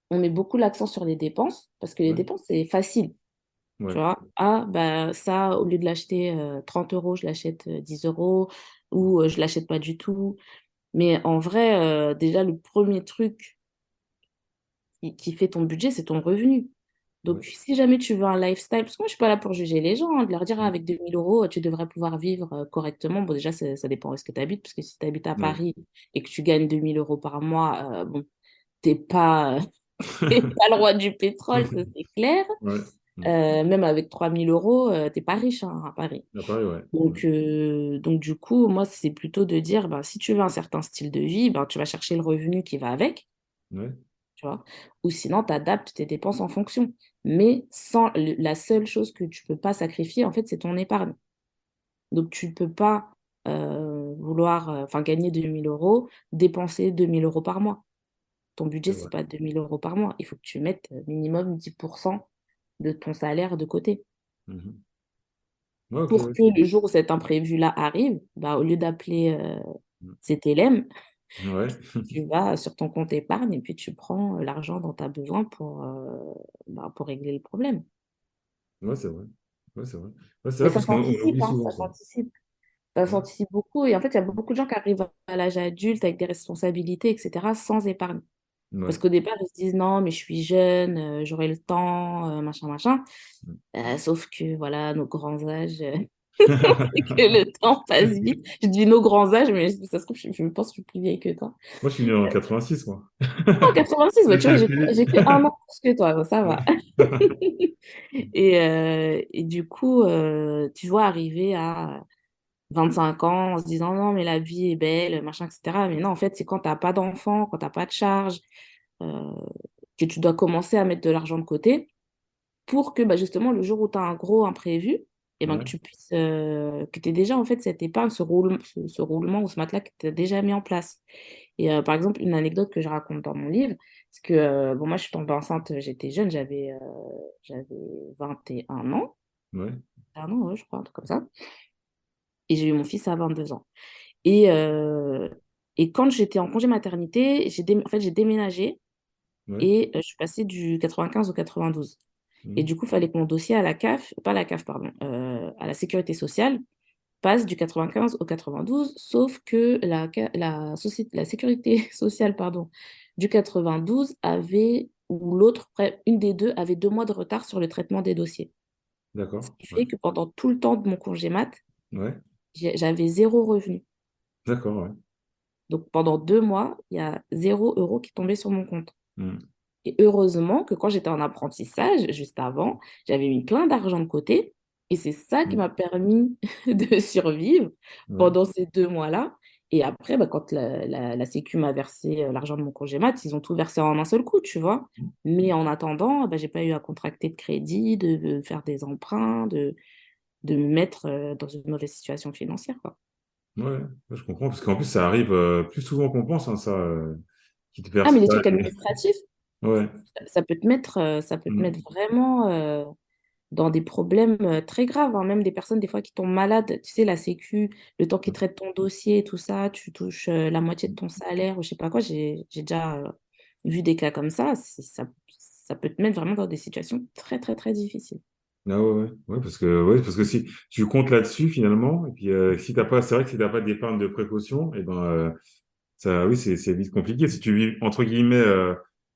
on met beaucoup l'accent sur les dépenses, parce que les ouais, dépenses, c'est facile. Tu ouais, vois, ah, bah, ça, au lieu de l'acheter 30 euros, je l'achète 10 euros, mm, ou je l'achète pas du tout. Mais en vrai, déjà, le premier truc qui fait ton budget, c'est ton revenu. ouais, Donc, si jamais tu veux un lifestyle, parce que moi, je suis pas là pour juger les gens, hein, de leur dire, ah, mm, avec 2 000 euros, tu devrais pouvoir vivre correctement. Bon, déjà, ça dépend où est-ce que tu habites, parce que si tu habites à ouais. Paris et que tu gagnes 2 000 euros par mois, bon, t'es pas, t'es pas le roi du pétrole, ça c'est clair. Ouais, mm. Même avec 3 000 euros, t'es pas riche hein, à Paris. À Paris, ouais. Mm, Donc, du coup, moi, c'est plutôt de dire, ben, si tu veux un certain style de vie, ben, tu vas chercher le revenu qui va avec, ouais, tu vois. Ou sinon, tu adaptes tes dépenses en fonction. Mais la seule chose que tu peux pas sacrifier, en fait, c'est ton épargne. Donc, tu ne peux pas vouloir gagner 2 000 euros, dépenser 2 000 euros par mois. Ton budget, c'est c'est vrai. pas 2 000 euros par mois. Il faut que tu mettes minimum 10% de ton salaire de côté. Mhm. Ouais, ok, Pour que ok. le jour où cet imprévu-là arrive, bah, au lieu d'appeler Mm. CTLM, Ouais, tu vas sur ton compte épargne et puis tu prends l'argent dont tu as besoin pour régler le problème. ouais, c'est vrai. Ouais, c'est vrai. Ouais, c'est Mais vrai parce qu'on on oublie hein, souvent ça ça. s'anticipe. Ça Ouais, s'anticipe beaucoup. Et en fait, il y a beaucoup de gens qui arrivent à l'âge adulte avec des responsabilités, etc., sans épargne. Parce ouais. qu'au départ, ils se disent non, mais je suis jeune, j'aurai le temps, machin, machin. Mm. Sauf que voilà, nos grands âges. Et que le temps passe vite. Je dis nos grands âges, mais ça se trouve, je pense que je suis plus vieille que toi. Moi, je suis né en 86, moi. Oh, 86, bah, J'ai tu vois, calculé. j'ai que un an plus que toi, donc ça va. Ouais. Et du coup, tu vois, arriver à 25 ans en se disant non, mais la vie est belle, machin, etc. Mais non, en fait, c'est quand t'as pas d'enfant, quand t'as pas de charge, euh, que tu dois commencer à mettre de l'argent de côté pour que bah, justement, le jour où tu as un gros imprévu, et ben, que Ouais, tu puisses, que tu aies déjà en fait cette épargne, ce roulement ou ce matelas que tu as déjà mis en place. Et par exemple, une anecdote que je raconte dans mon livre, c'est que bon, moi je suis tombée enceinte, j'étais jeune, j'avais 21 ans, ouais, un an, ouais, je crois, un truc comme ça. Et j'ai eu mon fils à 22 ans. Et, euh, et quand j'étais en congé maternité, en fait, j'ai déménagé ouais. et je suis passée du 95 au 92. Et Mhm. du coup, il fallait que mon dossier à la CAF, pas la CAF, pardon, à la sécurité sociale, passe du 95 au 92, sauf que la sécurité sociale, pardon, du 92 avait, ou l'autre, une des deux, avait 2 mois de retard sur le traitement des dossiers. Ce D'accord. qui Ouais. fait que pendant tout le temps de mon congé mat, Ouais. j'avais zéro revenu. D'accord, ouais. Donc pendant 2 mois, il y a 0 € qui tombait sur mon compte. Mhm. Et heureusement que quand j'étais en apprentissage, juste avant, j'avais mis plein d'argent de côté. Et c'est ça qui Mhm. m'a permis de survivre Ouais. pendant ces 2 mois-là. Et après, bah, quand la Sécu m'a versé l'argent de mon congé mat, ils ont tout versé en un seul coup, tu vois. Mais en attendant, bah, j'ai pas eu à contracter de crédit, de faire des emprunts, de me mettre dans une mauvaise situation financière, quoi. Ouais, ouais, je comprends, parce qu'en plus, ça arrive plus souvent qu'on pense, hein, ça, qui te Ah, verse mais les pas. trucs administratifs, Ouais. ça peut te Mhm. mettre vraiment dans des problèmes très graves, hein. Même des personnes, des fois, qui tombent malades. Tu sais, la Sécu, le temps qu'ils traitent ton dossier et tout ça, tu touches la moitié de ton salaire ou je sais pas quoi. J'ai déjà vu des cas comme ça. Ça peut te mettre vraiment dans des situations très, très, très difficiles. Ah ouais, ouais, ouais, parce que si tu comptes là-dessus finalement, et puis si t'as pas, c'est vrai que si t'as pas d'épargne de précaution, et ben ça, oui, c'est vite compliqué. Si tu vis entre guillemets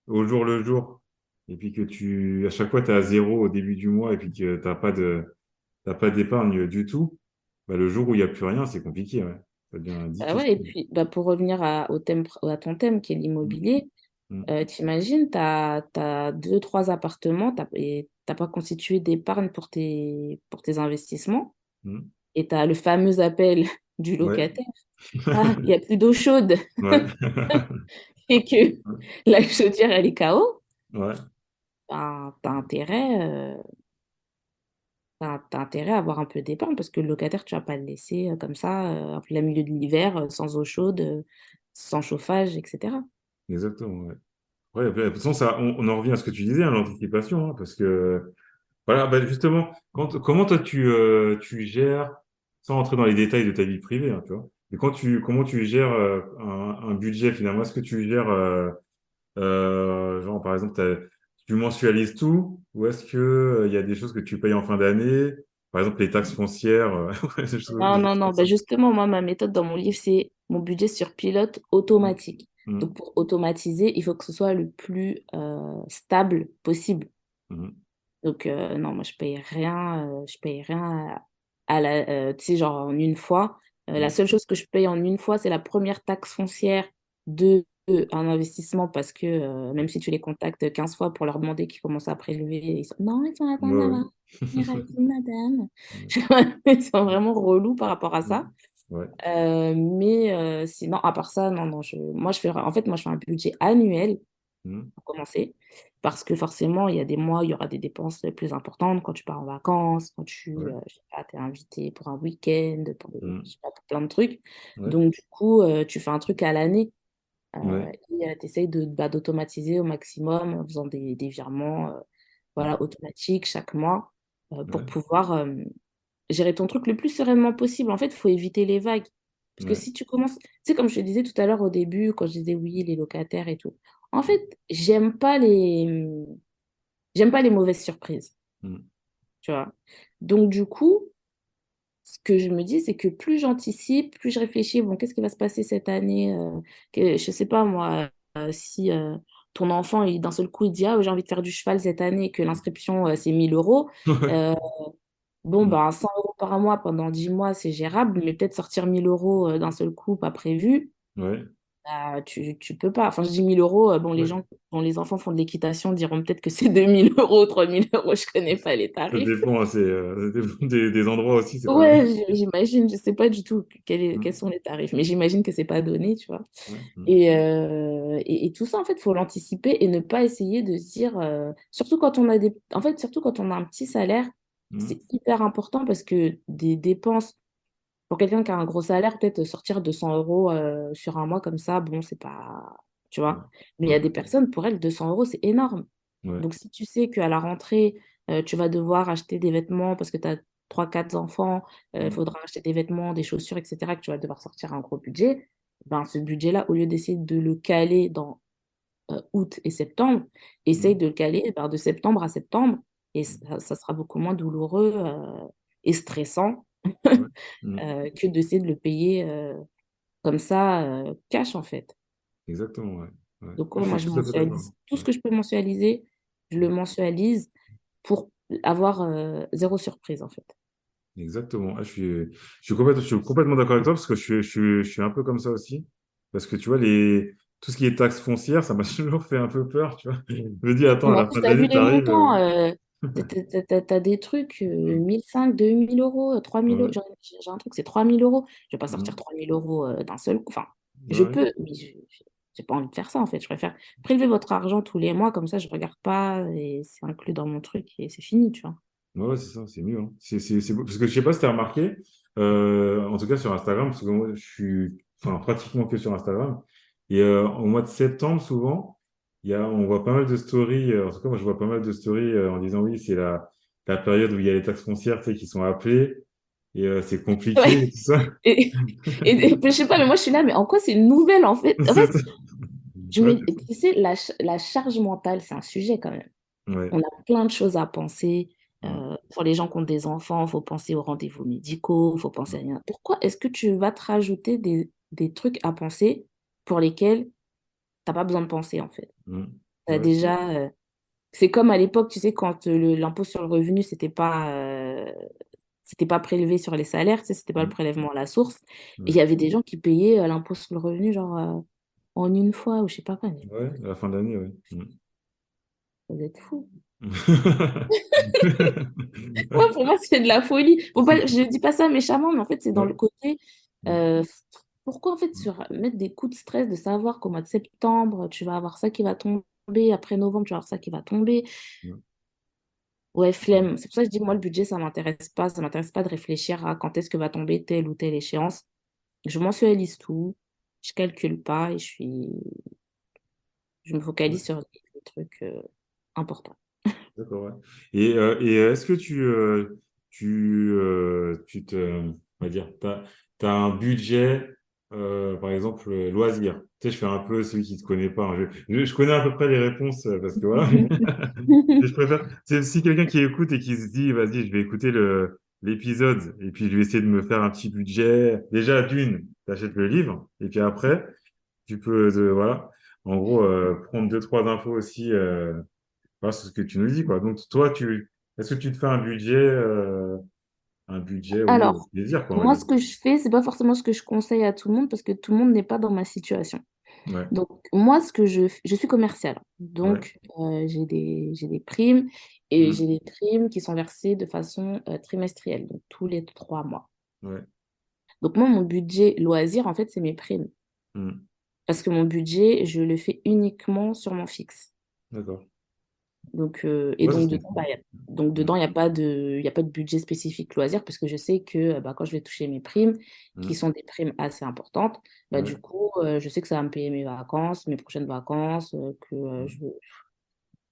au jour le jour, et puis que à chaque fois t'es à zéro au début du mois, et puis que t'as pas d'épargne du tout, bah, le jour où il y a plus rien, c'est compliqué, ouais. Ça devient Bah ouais, et difficile. puis bah, pour revenir à ton thème qui est Mm, l'immobilier, mm, t'imagines, t'as deux, trois appartements et t'as pas constitué d'épargne pour tes investissements mm. et t'as le fameux appel du Ouais, locataire. Ah, il n'y a plus d'eau chaude ouais, et que la chaudière, elle est KO, ouais, ben, t'as intérêt à avoir un peu d'épargne parce que le locataire, tu vas pas le laisser comme ça, en plein milieu de l'hiver, sans eau chaude, sans chauffage, etc. exactement, ouais. Ouais, de toute façon, ça, on en revient à ce que tu disais, hein, l'anticipation, hein, parce que voilà, bah justement, comment toi tu gères, sans entrer dans les détails de ta vie privée, hein, tu vois, mais comment tu gères un budget finalement? Est-ce que tu gères, genre par exemple, tu mensualises tout, ou est-ce que il y a des choses que tu payes en fin d'année, par exemple les taxes foncières, Non, des non, choses non. comme ça. Ben justement, moi, ma méthode dans mon livre, c'est mon budget sur pilote Mm, automatique. Donc, mm, pour automatiser, il faut que ce soit le plus stable possible. mm, Donc, non, moi, je paye rien tu sais, genre en une fois. La mm. seule chose que je paye en une fois, c'est la première taxe foncière un investissement parce que même si tu les contactes 15 fois pour leur demander qu'ils commencent à prélever, non, ils sont Ouais, attendre ouais. d'avoir madame. Mm, Ils sont vraiment relous par rapport à mm. ça. Ouais. Mais sinon, à part ça, non, non, en fait, moi, je fais un budget annuel Mm, pour commencer. Parce que forcément, il y a des mois, il y aura des dépenses plus importantes quand tu pars en vacances, quand ouais. je sais pas, t'es invité pour un week-end, je Mm, sais pas, pour plein de trucs. ouais. Donc, du coup, tu fais un truc à l'année Ouais. et tu essayes d'automatiser au maximum en faisant des virements Mm, voilà, automatiques chaque mois pour ouais. pouvoir gérer ton truc le plus sereinement possible. En fait, il faut éviter les vagues. Parce que Ouais. si tu commences, tu sais, comme je te disais tout à l'heure au début, quand je disais oui, les locataires et tout, en fait, j'aime pas les mauvaises surprises, Mm. tu vois. Donc, du coup, ce que je me dis, c'est que plus j'anticipe, plus je réfléchis, bon, qu'est-ce qui va se passer cette année je sais pas, moi, si ton enfant, d'un seul coup, il dit, ah, j'ai envie de faire du cheval cette année et que l'inscription, c'est 1 000 euros. Ouais. euh, Bon, Mm. ben, 100 euros par mois pendant 10 mois, c'est gérable, mais peut-être sortir 1000 euros d'un seul coup, pas prévu, Ouais. bah, tu peux pas. Enfin, je dis 1000 euros, bon, les Ouais. gens, dont les enfants font de l'équitation diront peut-être que c'est 2000 euros, 3000 euros, je connais pas les Ça tarifs. dépend, hein, ça dépend des endroits aussi, c'est pareil. Ouais, j'imagine, je sais pas du tout quels Mm. sont les tarifs, mais j'imagine que c'est pas donné, tu vois. Ouais. Mm. Et tout ça, en fait, faut l'anticiper et ne pas essayer de se dire, surtout quand on a en fait, surtout quand on a un petit salaire, Mm. c'est hyper important parce que des dépenses, pour quelqu'un qui a un gros salaire, peut-être sortir 200 euros sur un mois comme ça, bon, c'est pas, tu Ouais. vois. Mais il y Ouais. a des personnes, pour elles, 200 euros, c'est énorme. Ouais. Donc, si tu sais qu'à la rentrée, tu vas devoir acheter des vêtements parce que tu as 3 4 enfants, il Mm. faudra acheter des vêtements, des chaussures, etc., que tu vas devoir sortir un gros budget, ben, ce budget-là, au lieu d'essayer de le caler dans août et septembre, essaye Mm. de le caler ben, de septembre à septembre et ça sera beaucoup moins douloureux et stressant Ouais. Mm. que d'essayer de le payer comme ça, cash en fait. Exactement, ouais. Ouais. Donc, Ah, ouais, je moi, suis je tout à fait d'accord. mensualise tout ce Ouais. que je peux mensualiser, je le Mm. mensualise pour avoir zéro surprise en fait. Exactement. Ah, je suis complètement d'accord avec toi parce que je suis un peu comme ça aussi. Parce que tu vois, tout ce qui est taxes foncières, ça m'a toujours fait un peu peur, tu vois. Je me dis, attends, à Mais en la plus, fin de tu as vu l'année, les t'arrives. montants, t'as des trucs, 1500, 2000 euros, 3000 euros. Ouais. J'ai un truc, c'est 3000 euros. Je vais pas sortir Mm. 3000 euros d'un seul coup. Enfin, je Ouais. peux, mais j'ai pas envie de faire ça en fait. Je préfère prélever votre argent tous les mois, comme ça, je regarde pas et c'est inclus dans mon truc et c'est fini, tu vois. Ouais, ouais, c'est ça, c'est mieux, hein. C'est beau. Parce que je sais pas si tu as remarqué, en tout cas sur Instagram, parce que moi, je suis enfin, pratiquement que sur Instagram. Et au mois de septembre, souvent, on voit pas mal de stories. En tout cas, moi, je vois pas mal de stories en disant oui, c'est la période où il y a les taxes foncières, tu sais, qui sont appelées. Et c'est compliqué et Ouais. tout ça. Je sais pas, mais moi je suis là, mais en quoi c'est une nouvelle en fait? En C'est fait, ça. je Ouais, me, tu sais, la charge mentale, c'est un sujet quand même. ouais. On a plein de choses à penser. Mm. Pour les gens qui ont des enfants, il faut penser aux rendez-vous médicaux, il faut penser à rien. Pourquoi est-ce que tu vas te rajouter des trucs à penser pour lesquels tu n'as pas besoin de penser en fait? Mm. T'as Ouais, c'est déjà, c'est comme à l'époque, tu sais, quand l'impôt sur le revenu, c'était pas prélevé sur les salaires, tu sais, c'était pas le mm. prélèvement à la source. Et il Ouais. y avait des gens qui payaient l'impôt sur le revenu, genre en une fois, ou je sais pas quoi. Mais Ouais, à la fin de l'année, ouais. vous êtes fous. Mm. Ouais, pour moi, c'est de la folie. Je dis pas ça méchamment, mais en fait, c'est dans le Ouais. côté. Mm. euh, Pourquoi, en fait, mettre des coups de stress de savoir qu'au mois de septembre, tu vas avoir ça qui va tomber, après novembre, tu vas avoir ça qui va tomber. Mm. Ouais, Mm. flemme. C'est pour ça que je dis, moi, le budget, ça m'intéresse pas. Ça m'intéresse pas de réfléchir à quand est-ce que va tomber telle ou telle échéance. Je mensualise tout, je calcule pas et je me Ouais. focalise sur les trucs importants. D'accord, ouais. Et est-ce que tu on va dire, t'as un budget, par exemple, loisir. Tu sais, je fais un peu celui qui ne te connaît pas, hein. Je connais à peu près les réponses parce que voilà. Et je préfère, c'est si quelqu'un qui écoute et qui se dit, vas-y, je vais écouter l'épisode et puis je vais essayer de me faire un petit budget. Déjà, d'une, t'achètes le livre et puis après, tu peux, voilà, en gros, prendre deux, trois infos aussi. Voilà, c'est ce que tu nous dis, quoi. Donc, toi, est-ce que tu te fais un budget, oui, Alors, plaisir, quoi, on va moi, dire. ce que je fais, c'est pas forcément ce que je conseille à tout le monde parce que tout le monde n'est pas dans ma situation. Ouais, Donc, moi, je suis commerciale. ouais, Donc, j'ai des primes et mm, j'ai des primes qui sont versées de façon trimestrielle, donc tous les 3 mois. ouais, Donc, moi, mon budget loisir, en fait, c'est mes primes. mm. Parce que mon budget, je le fais uniquement sur mon fixe. D'accord. Donc, Ouais, ça se comprend. donc Mm, dedans, il y a pas de budget spécifique loisir parce que je sais que bah, quand je vais toucher mes primes, qui mm, sont des primes assez importantes, bah, ouais, du coup, je sais que ça va me payer mes vacances, mes prochaines vacances, que mm,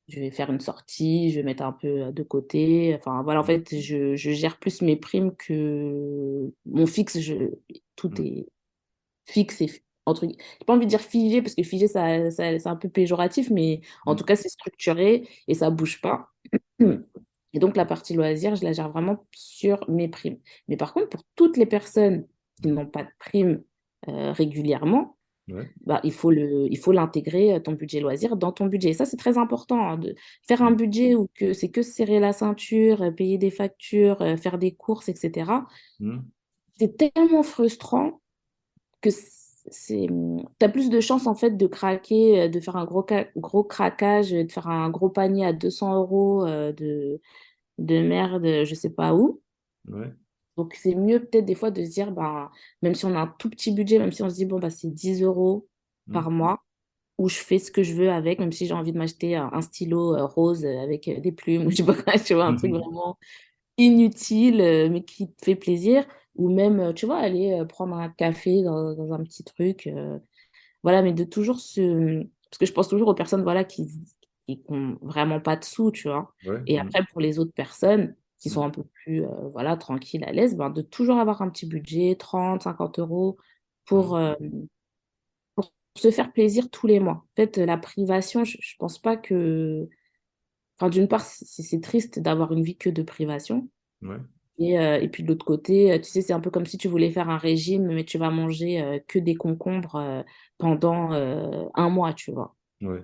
je vais faire une sortie, je vais mettre un peu de côté. Enfin, voilà, en fait, je gère plus mes primes que mon fixe. Tout mm, est fixe et entre j'ai pas envie de dire figé parce que figé c'est un peu péjoratif mais en tout mm, cas c'est structuré et ça bouge pas. ouais, Et donc la partie loisir, je la gère vraiment sur mes primes. Mais par contre pour toutes les personnes qui mm, n'ont pas de primes régulièrement, Ouais. Bah, il faut l'intégrer, ton budget loisir, dans ton budget. Ça, c'est très important, hein, de faire un Mm. budget où c'est que serrer la ceinture, payer des factures, faire des courses, etc. Mm. C'est tellement frustrant que t'as plus de chances en fait de craquer, de faire un gros craquage, de faire un gros panier à 200 euros de merde, je sais pas où. Ouais. Donc c'est mieux peut-être des fois de se dire, ben, même si on a un tout petit budget, même si on se dit, bon, bah, c'est 10 euros par Mm. mois, où je fais ce que je veux avec, même si j'ai envie de m'acheter un stylo rose avec des plumes, ou je sais pas quoi, tu vois, un truc vraiment inutile, mais qui te fait plaisir, ou même, tu vois, aller prendre un café dans un petit truc. Voilà, mais de toujours se... Parce que je pense toujours aux personnes, voilà, qui ont vraiment pas de sous, tu vois. Ouais. Et Mm. après, pour les autres personnes qui sont Mm. un peu plus, voilà, tranquilles, à l'aise, ben, de toujours avoir un petit budget, 30 50 euros, Mm. pour, se faire plaisir tous les mois. En fait, la privation, je pense pas que... Enfin, d'une part, c'est triste d'avoir une vie que de privation. Ouais. Et puis de l'autre côté, tu sais, c'est un peu comme si tu voulais faire un régime, mais tu vas manger que des concombres pendant un mois, tu vois. Ouais.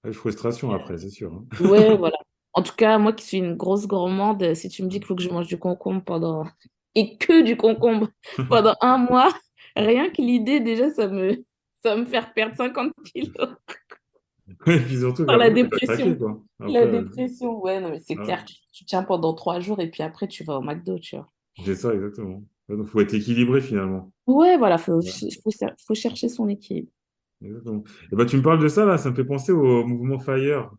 Ouais, frustration après, c'est sûr, hein. Ouais, voilà. En tout cas, moi qui suis une grosse gourmande, si tu me dis qu'il faut que je mange du concombre pendant... et que du concombre pendant un mois, rien que l'idée, déjà, ça me faire perdre 50 kilos. Ouais, et puis surtout Par la qu'après, t'as craqué, dépression. quoi. La Après, dépression, ouais, non, mais c'est ouais, clair, tu tiens pendant 3 jours et puis après, tu vas au McDo, tu vois. c'est ça, exactement. Ouais, donc, faut être équilibré finalement. Ouais, voilà, Ouais, faut chercher son équilibre. exactement. Et bah, tu me parles de ça, là, ça me fait penser au mouvement FIRE,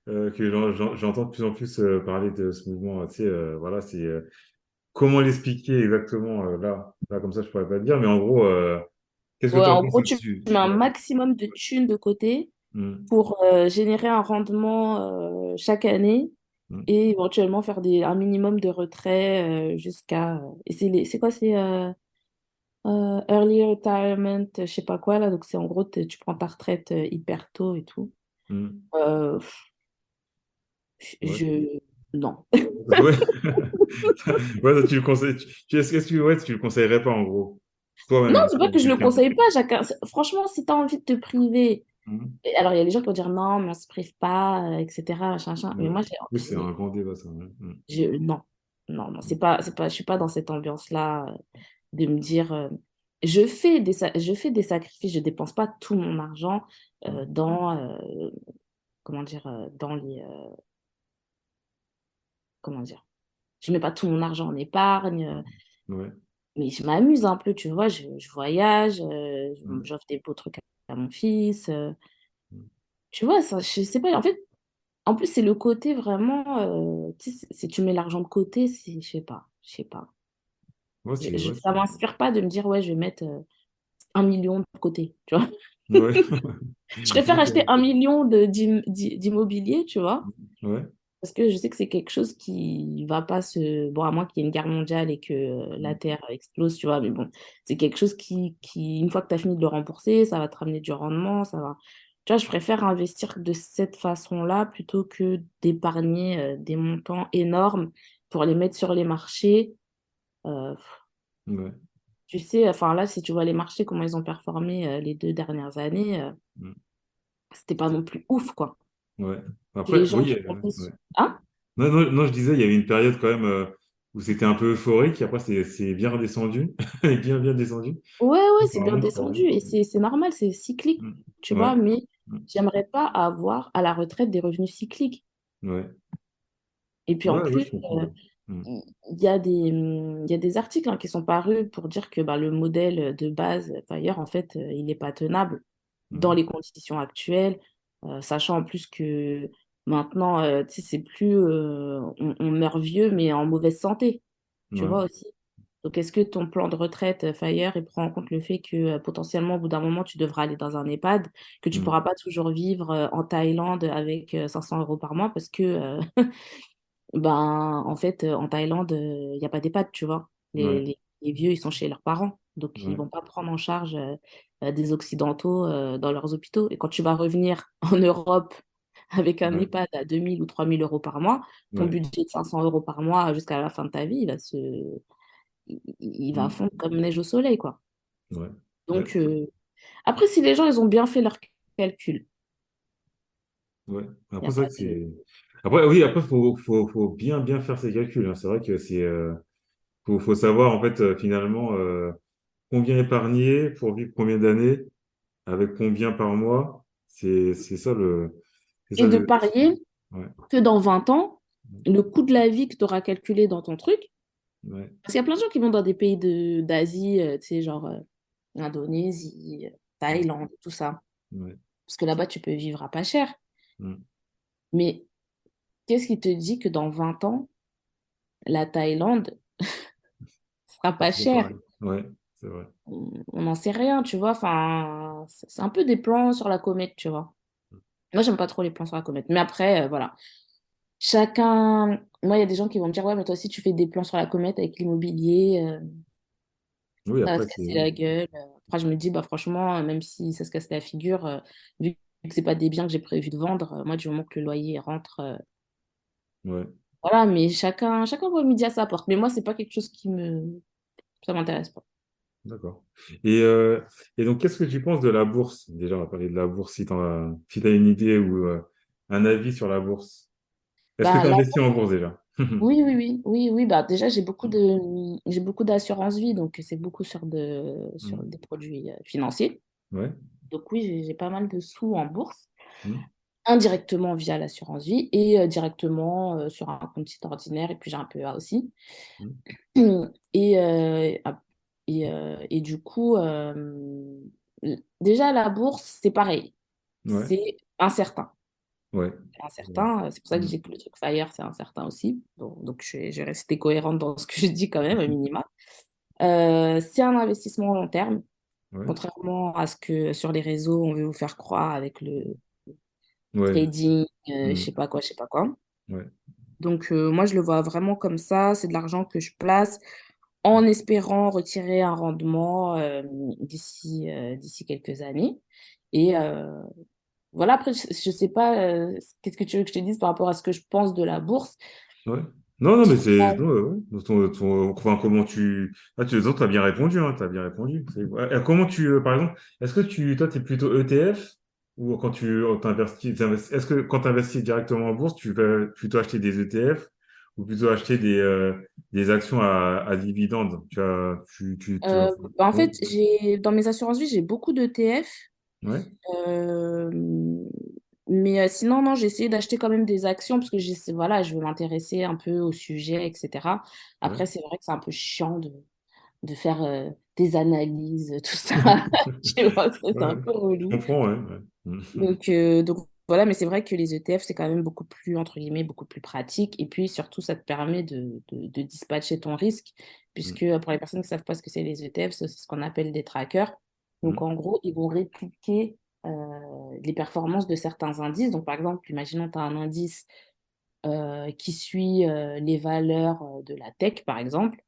que j'entends de plus en plus parler de ce mouvement. Tu sais, voilà, c'est comment l'expliquer exactement là, comme ça, je pourrais pas te dire, mais en gros, qu'est-ce que Ouais, tu en en penses gros, tu là-dessus? mets un Ouais. maximum de thunes de côté Mm, pour générer un rendement chaque année mm, et éventuellement faire un minimum de retrait jusqu'à... et c'est quoi? C'est early retirement, je sais pas quoi, là. Donc, c'est en gros, tu prends ta retraite hyper tôt et tout. mm. Euh, Ouais. je... Non. Ouais. Ouais, donc tu le conseilles, est-ce que ouais, tu le conseillerais pas en gros? Non, Toi-même, c'est pas toi, que je le quelqu'un. conseille pas. Franchement, si tu as envie de te priver... Mm, Alors, il y a des gens qui vont dire non, mais on se prive pas, etc. Machin, machin. Mais ouais. moi, Oui, c'est un grand débat, ça. Ouais. Mm, non, non, non, mm, je suis pas dans cette ambiance-là de me dire, je fais des sacrifices, je dépense pas tout mon argent mm, dans, comment dire, dans comment dire, je mets pas tout mon argent en épargne, ouais. mais je m'amuse un peu, tu vois, je voyage, Mm, j'offre des beaux trucs à mon fils, mm. tu vois, ça, je sais pas, en fait, en plus, c'est le côté vraiment, tu sais, si tu mets l'argent de côté, je sais pas. Ouais, ouais, Ça m'inspire pas de me dire, ouais, je vais mettre 1 million de côté, tu vois. ouais. Je préfère acheter D'accord. 1 million d'immobilier, tu vois, Ouais. parce que je sais que c'est quelque chose qui va pas se... Bon, à moins qu'il y ait une guerre mondiale et que la Mm, Terre explose, tu vois, mais bon, c'est quelque chose une fois que tu as fini de le rembourser, ça va te ramener du rendement, ça va... Tu vois, je préfère investir de cette façon-là plutôt que d'épargner des montants énormes pour les mettre sur les marchés. Euh, ouais. Tu sais, enfin là, si tu vois les marchés, comment ils ont performé les 2 dernières années, Mm. c'était pas non plus ouf, quoi. Ouais. Les Après, gens oui, qui ont fait... ouais. Hein? Non, non, non, je disais, il y avait une période quand même où c'était un peu euphorique, après c'est bien redescendu, et bien descendu. Ouais, ouais, c'est bien Apparemment, ça va. descendu et c'est normal, c'est cyclique, Mm. tu Ouais. vois, mais Mm. j'aimerais pas avoir à la retraite des revenus cycliques. Ouais. Et puis en Ouais, ouais, plus, je comprends. Mm. il y a des articles hein, qui sont parus pour dire que bah, le modèle de base Fire, en fait, il n'est pas tenable dans Mm. les conditions actuelles, sachant en plus que maintenant, tu sais, c'est plus on meurt vieux, mais en mauvaise santé, tu Ouais. vois aussi. Donc, est-ce que ton plan de retraite Fire, il prend en compte le fait que potentiellement, au bout d'un moment, tu devras aller dans un EHPAD, que tu ne Mm. pourras pas toujours vivre en Thaïlande avec 500 euros par mois parce que ben, en fait, en Thaïlande, il n'y a pas d'EHPAD, tu vois. Ouais. Les vieux, ils sont chez leurs parents. Donc, ils Ouais. vont pas prendre en charge des Occidentaux dans leurs hôpitaux. Et quand tu vas revenir en Europe avec un Ouais. EHPAD à 2 000 ou 3 000 euros par mois, ton Ouais. budget de 500 euros par mois jusqu'à la fin de ta vie, il va Mm. fondre comme neige au soleil, quoi. Ouais. Ouais. Donc, après, si les gens, ils ont bien fait leur calcul, Ouais. il n'y a Après, c'est vrai pas que de... c'est. Après, oui, après, faut bien faire ses calculs, hein. C'est vrai que faut savoir, en fait, finalement, combien épargner pour vivre combien d'années, avec combien par mois. C'est ça Et de le souci. parier Ouais. que dans 20 ans, le coût de la vie que tu auras calculé dans ton truc, Ouais. parce qu'il y a plein de gens qui vont dans des pays d'Asie, tu sais, genre Indonésie, Ouais. Thaïlande, tout ça. Ouais. Parce que là-bas, tu peux vivre à pas cher. Mm. Mais qu'est-ce qui te dit que dans 20 ans, la Thaïlande sera Ça pas serait cher? pareil. Ouais, c'est vrai. On n'en sait rien, tu vois. Enfin, c'est un peu des plans sur la comète, tu vois. Moi, j'aime pas trop les plans sur la comète. Mais après, voilà. Chacun. Moi, il y a des gens qui vont me dire, ouais, mais toi aussi, tu fais des plans sur la comète avec l'immobilier. Oui, Ça va après, se casser la gueule. Après, je me dis, bah, franchement, même si ça se casse la figure, vu que c'est pas des biens que j'ai prévu de vendre, moi, du moment que le loyer rentre, Ouais, voilà. Mais chacun voit midi à sa porte. Mais moi, c'est pas quelque chose ça m'intéresse pas. d'accord. Et, euh, et donc, qu'est-ce que tu penses de la bourse? Déjà, on va parler de la bourse si t'as une idée ou un avis sur la bourse. Est-ce que Bah, tu investis en bourse déjà? oui, oui, oui, oui, oui. Bah, déjà, j'ai beaucoup d'assurance vie, donc c'est beaucoup sur Mm. des produits financiers. Ouais. Donc oui, j'ai pas mal de sous en bourse, Mm. indirectement via l'assurance vie et directement sur un compte titre ordinaire, et puis j'ai un PEA aussi. Mm. Et, et du coup, déjà, la bourse, c'est pareil. Ouais. C'est incertain. Ouais. C'est C'est vrai. incertain. C'est pour ça que Mm. j'ai que le truc Fire, c'est incertain aussi. Donc je vais rester cohérente dans ce que je dis quand même, au minima. C'est un investissement long terme, Ouais. contrairement à ce que sur les réseaux, on veut vous faire croire avec le Ouais. trading, je Mm. sais pas quoi, je sais pas quoi. Ouais. Donc, moi, je le vois vraiment comme ça. C'est de l'argent que je place en espérant retirer un rendement d'ici quelques années. Et voilà, après, je sais pas, qu'est-ce que tu veux que je te dise par rapport à ce que je pense de la bourse. Ouais. Non, non, Je mais trouve c'est. ça- Non, ouais, ouais. Enfin, comment tu. Ah, as bien répondu, hein, t'as bien répondu. Ouais. Comment par exemple, est-ce que toi, t'es plutôt ETF ou quand est-ce que quand tu investis directement en bourse, tu vas plutôt acheter des ETF ou plutôt acheter des actions à dividendes? Tu vas. Bah, en Ouais. fait, dans mes assurances vie, j'ai beaucoup d'ETF. Ouais. Euh, mais sinon, non, j'ai essayé d'acheter quand même des actions parce que voilà, je veux m'intéresser un peu au sujet, etc. Ouais. Après, c'est vrai que c'est un peu chiant de faire des analyses, tout ça. Tu vois, c'est un Ouais. peu Je relou. comprends, ouais. Ouais. Donc voilà, mais c'est vrai que les ETF, c'est quand même beaucoup plus, entre guillemets, beaucoup plus pratique. Et puis surtout, ça te permet de dispatcher ton risque, puisque pour les personnes qui ne savent pas ce que c'est les ETF, c'est ce qu'on appelle des trackers. Donc en gros, ils vont répliquer les performances de certains indices. Donc par exemple, imaginons tu as un indice qui suit les valeurs de la tech, par exemple.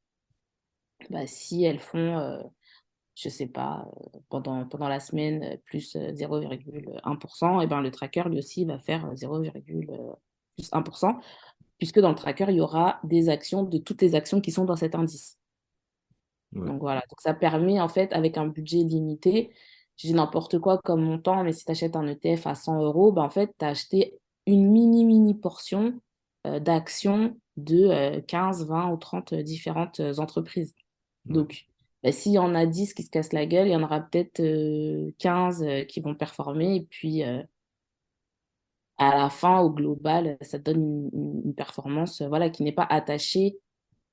Bah, si elles font je sais pas, pendant la semaine, plus 0,1%, et ben le tracker, lui aussi, va faire 0,1%, puisque dans le tracker, il y aura des actions de toutes les actions qui sont dans cet indice. Ouais. Donc voilà, donc ça permet, en fait, avec un budget limité, je dis n'importe quoi comme montant, mais si tu achètes un ETF à 100 euros, ben en fait, tu as acheté une mini portion d'actions de 15, 20 ou 30 différentes entreprises. Ouais. Donc, bah, s'il y en a 10 qui se cassent la gueule, il y en aura peut-être 15 qui vont performer. Et puis, à la fin, au global, ça donne une performance voilà, qui n'est pas attachée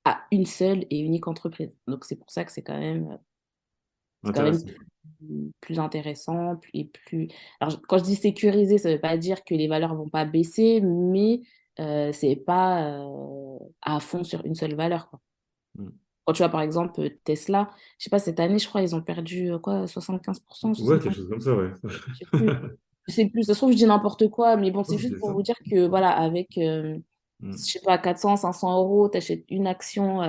à une seule et unique entreprise. Donc, c'est pour ça que c'est quand même Intéressant. plus intéressant et plus... Alors, quand je dis sécurisé, ça ne veut pas dire que les valeurs ne vont pas baisser, mais c'est pas à fond sur une seule valeur, quoi. Mm. Quand tu vois, par exemple, Tesla, je sais pas, cette année, je crois, ils ont perdu quoi, 75%, Ouais, quelque 65%, chose comme ça, ouais. je sais plus. Je sais plus, ça se trouve, je dis n'importe quoi, mais bon, c'est Ouais, juste c'est pour ça. vous dire que, voilà, avec, je Mm. sais pas, 400, 500 euros, tu achètes une action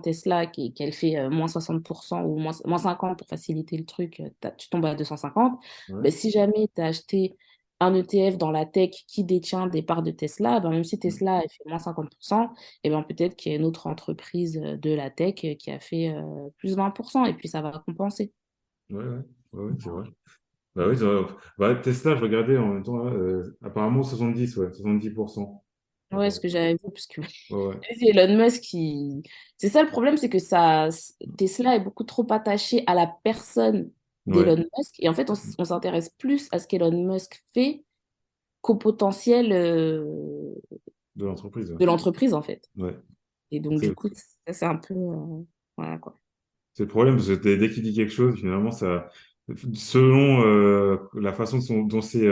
Tesla qu'elle fait moins 60% ou moins 50 pour faciliter le truc, tu tombes à 250. Ouais. Ben, si jamais tu as acheté un ETF dans la tech qui détient des parts de Tesla, ben, même si Mm. Tesla elle fait moins 50%, et ben, peut-être qu'il y a une autre entreprise de la tech qui a fait plus 20%, et puis ça va compenser. Ouais, ouais, ouais, ouais, c'est vrai. Bah oui, bah, Tesla, je regardais en même temps, là, apparemment 70, ouais, 70%. Ouais, ce que j'avais vu, parce que Ouais, ouais. c'est Elon Musk qui... C'est ça le problème, c'est que Tesla est beaucoup trop attaché à la personne Ouais, d'Elon Musk. Et en fait, on s'intéresse plus à ce qu'Elon Musk fait qu'au potentiel de l'entreprise, ouais. de l'entreprise, en fait. Ouais. Et donc, du C'est coup, ça, c'est un peu... voilà, quoi. c'est le problème, parce que dès qu'il dit quelque chose, finalement, selon la façon dont c'est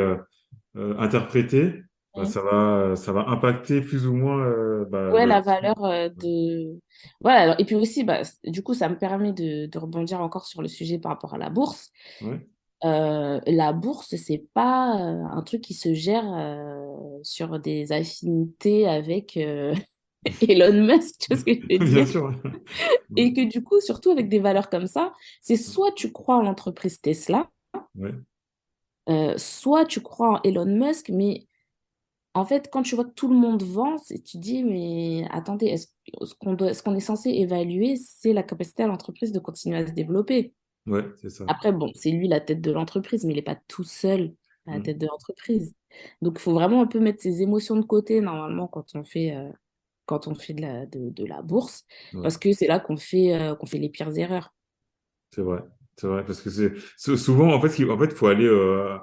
interprété, bah, Mm. ça va impacter plus ou moins bah, Ouais, le. la valeur de... Voilà, et puis aussi, bah, du coup, ça me permet de rebondir encore sur le sujet par rapport à la bourse. Ouais, La bourse, c'est pas un truc qui se gère sur des affinités avec Elon Musk, tu vois ce que je veux bien dire? sûr. Ouais, Et que du coup, surtout avec des valeurs comme ça, c'est soit tu crois en l'entreprise Tesla, ouais, soit tu crois en Elon Musk, mais en fait, quand tu vois que tout le monde vend, tu dis, mais attendez, ce qu'on est censé évaluer, c'est la capacité à l'entreprise de continuer à se développer. ouais, c'est ça. Après, bon, c'est lui la tête de l'entreprise, mais il n'est pas tout seul à la Mm. tête de l'entreprise. Donc, il faut vraiment un peu mettre ses émotions de côté, normalement, quand on fait de la bourse, Ouais. parce que c'est là qu'on fait les pires erreurs. C'est vrai, c'est vrai, parce que souvent, en fait, en fait, faut aller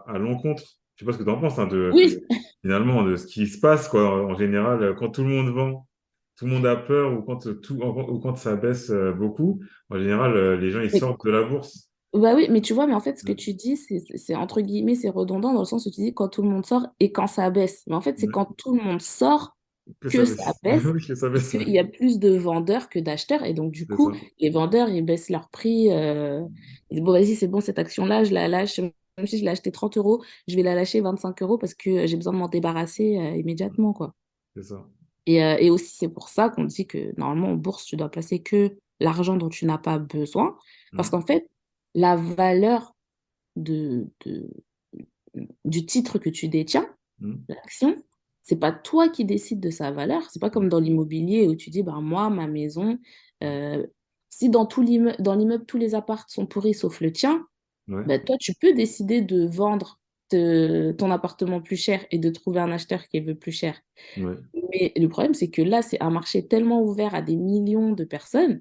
à l'encontre. Je sais pas ce que tu en penses, hein, Oui, finalement, de ce qui se passe, quoi, en général, quand tout le monde vend, tout le monde a peur, ou quand ça baisse beaucoup, en général, les gens, ils mais, sortent de la bourse. bah oui, mais tu vois, mais en fait, ce que Mm. tu dis, c'est entre guillemets, c'est redondant dans le sens où tu dis quand tout le monde sort et quand ça baisse. Mais en fait, c'est Ouais. quand tout le monde sort Que ça que ça baisse. baisse Oui, que ça et baisse, ouais. qu'il y a plus de vendeurs que d'acheteurs. Et donc, du C'est coup, ça. les vendeurs, ils baissent leur prix. Ils disent, bon, vas-y, c'est bon, cette action-là, je la lâche. Même si je l'ai achetée 30 euros, je vais la lâcher 25 euros parce que j'ai besoin de m'en débarrasser immédiatement, quoi. C'est ça. Et aussi, c'est pour ça qu'on dit que normalement, en bourse, tu dois placer que l'argent dont tu n'as pas besoin. Parce Mm. qu'en fait, la valeur du titre que tu détiens, Mm. l'action, c'est pas toi qui décides de sa valeur. C'est pas comme dans l'immobilier où tu dis, ben moi, ma maison, euh, si dans l'immeuble, tous les apparts sont pourris sauf le tien, Ouais. ben toi, tu peux décider de vendre ton appartement plus cher et de trouver un acheteur qui veut plus cher. Ouais. Mais le problème, c'est que là, c'est un marché tellement ouvert à des millions de personnes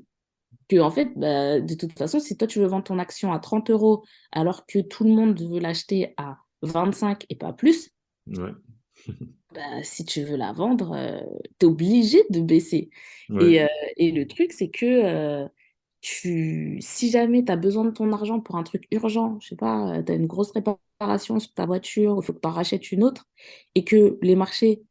que, en fait, bah, de toute façon, si toi, tu veux vendre ton action à 30 euros alors que tout le monde veut l'acheter à 25 et pas plus, Ouais. bah, si tu veux la vendre, tu es obligé de baisser. Ouais. Et le truc, c'est que si jamais tu as besoin de ton argent pour un truc urgent, je sais pas, tu as une grosse réparation sur ta voiture, il faut que tu en rachètes une autre, et que les marchés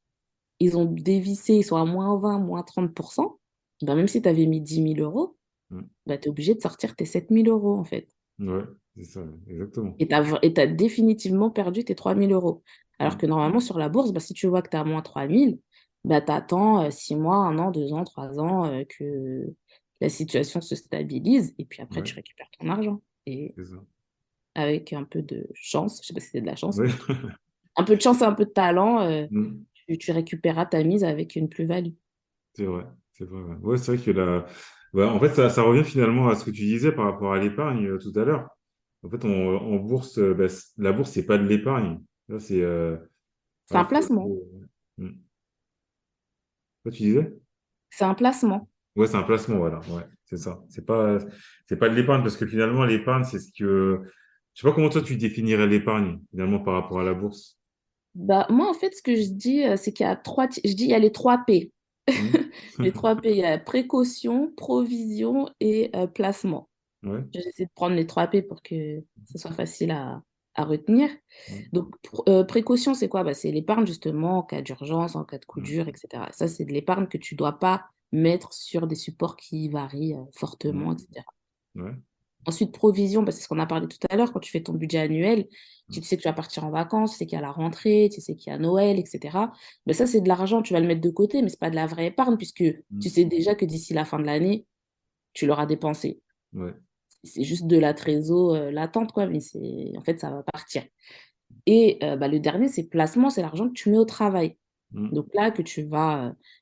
ils ont dévissé, ils sont à -20, -30%, ben même si tu avais mis 10 000 euros, Mm. ben tu es obligé de sortir tes 7 000 euros en fait. Ouais. C'est ça, exactement. Et tu as définitivement perdu tes 3 000 euros. Alors Mm. que normalement sur la bourse, ben, si tu vois que tu es à -3 000, ben, tu attends 6 mois, 1 an, 2 ans, 3 ans que la situation se stabilise et puis après Ouais. tu récupères ton argent. Et C'est ça. avec un peu de chance, je sais pas si c'est de la chance, Ouais. mais un peu de chance et un peu de talent, Mm. tu récupéreras ta mise avec une plus-value. C'est vrai, c'est vrai. Ouais, ouais, c'est vrai que ouais, en fait, ça revient finalement à ce que tu disais par rapport à l'épargne tout à l'heure. En fait, en bourse, bah, la bourse, c'est pas de l'épargne. Là, c'est, C'est un voilà, placement. Hmm. Toi, tu disais? C'est un placement. Ouais, c'est un placement, voilà. Ouais, c'est ça. C'est pas de l'épargne parce que finalement, l'épargne, c'est ce que, je sais pas comment toi tu définirais l'épargne finalement par rapport à la bourse. Bah, moi, en fait, ce que je dis, c'est qu'il y a je dis, il y a les 3 P. Hmm. Les 3 P, il y a précaution, provision et placement. Ouais, J'essaie de prendre les 3 P pour que ce soit facile à retenir. ouais, Donc, précaution, c'est quoi? Bah, c'est l'épargne, justement, en cas d'urgence, en cas de coup hmm, dur, etc. Ça, c'est de l'épargne que tu dois pas mettre sur des supports qui varient ouais, fortement, etc. ouais, Ensuite, provision, bah, c'est ce qu'on a parlé tout à l'heure. Quand tu fais ton budget annuel, hmm, tu sais que tu vas partir en vacances, tu sais qu'il y a la rentrée, tu sais qu'il y a Noël, etc. Mais ça, c'est de l'argent, tu vas le mettre de côté, mais c'est pas de la vraie épargne puisque hmm, tu sais déjà que d'ici la fin de l'année, tu l'auras dépensé. ouais, C'est juste de la trésor latente, quoi, mais en fait, ça va partir. Et bah, le dernier, c'est placement, c'est l'argent que tu mets au travail. Mm. Donc là,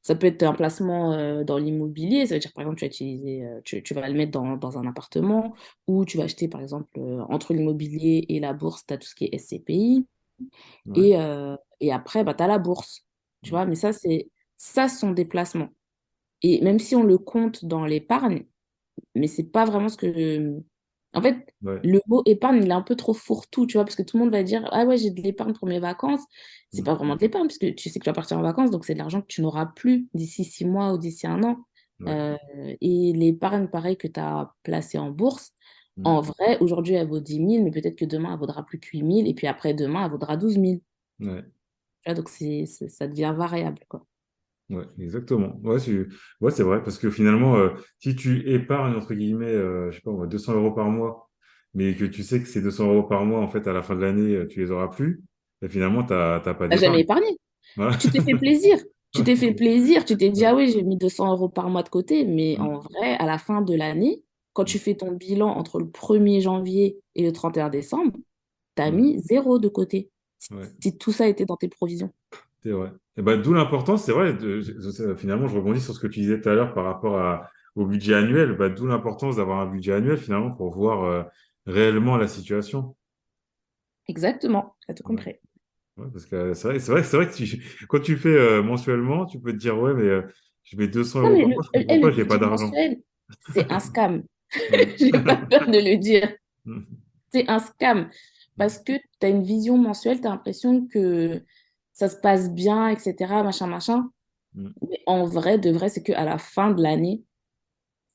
ça peut être un placement dans l'immobilier, ça veut dire par exemple, tu vas le mettre dans un appartement, ou tu vas acheter par exemple entre l'immobilier et la bourse, tu as tout ce qui est SCPI, Ouais. et après, bah, tu as la bourse, tu Mm. vois, mais ça, ce sont des placements. Et même si on le compte dans l'épargne, mais c'est pas vraiment ce que. En fait, Ouais. le mot épargne, il est un peu trop fourre-tout, tu vois, parce que tout le monde va dire, ah ouais, j'ai de l'épargne pour mes vacances. C'est Mm. pas vraiment de l'épargne, parce que tu sais que tu vas partir en vacances, donc c'est de l'argent que tu n'auras plus d'ici 6 mois ou d'ici un an. Ouais. Euh, et l'épargne, pareil, que tu as placée en bourse, Mm. en vrai, aujourd'hui, elle vaut 10 000, mais peut-être que demain, elle vaudra plus que 8 000, et puis après, demain, elle vaudra 12 000. Ouais. Tu vois, donc ça devient variable, quoi. Ouais, exactement. Ouais, c'est vrai, parce que finalement, si tu épargnes, entre guillemets, je sais pas, moi, 200 euros par mois, mais que tu sais que ces 200 euros par mois, en fait, à la fin de l'année, tu les auras plus, et finalement, t'as pas T'as jamais d'épargne. épargné. Voilà. Tu t'es fait plaisir. Tu t'es fait plaisir. Tu t'es dit, Ouais. ah oui, j'ai mis 200 euros par mois de côté. Mais en Mm. vrai, à la fin de l'année, quand Mm. tu fais ton bilan entre le 1er janvier et le 31 décembre, tu as Ouais. mis zéro de côté. Ouais. Si tout ça était dans tes provisions. C'est vrai. Et ben, d'où l'importance, c'est vrai, finalement, je rebondis sur ce que tu disais tout à l'heure par rapport au budget annuel, bah, d'où l'importance d'avoir un budget annuel, finalement, pour voir réellement la situation. Exactement. Tu as tout Ouais. compris. Ouais, parce que c'est vrai que quand tu fais mensuellement, tu peux te dire, ouais, mais je mets 200 Non, euros mais par mois, je comprends le pas, j'ai pas budget d'argent. mensuel, c'est un scam. Ouais. J'ai pas peur de le dire. C'est un scam. Parce que tu as une vision mensuelle, tu as l'impression que ça se passe bien, etc., machin, machin. Mais en vrai, de vrai, c'est qu'à la fin de l'année,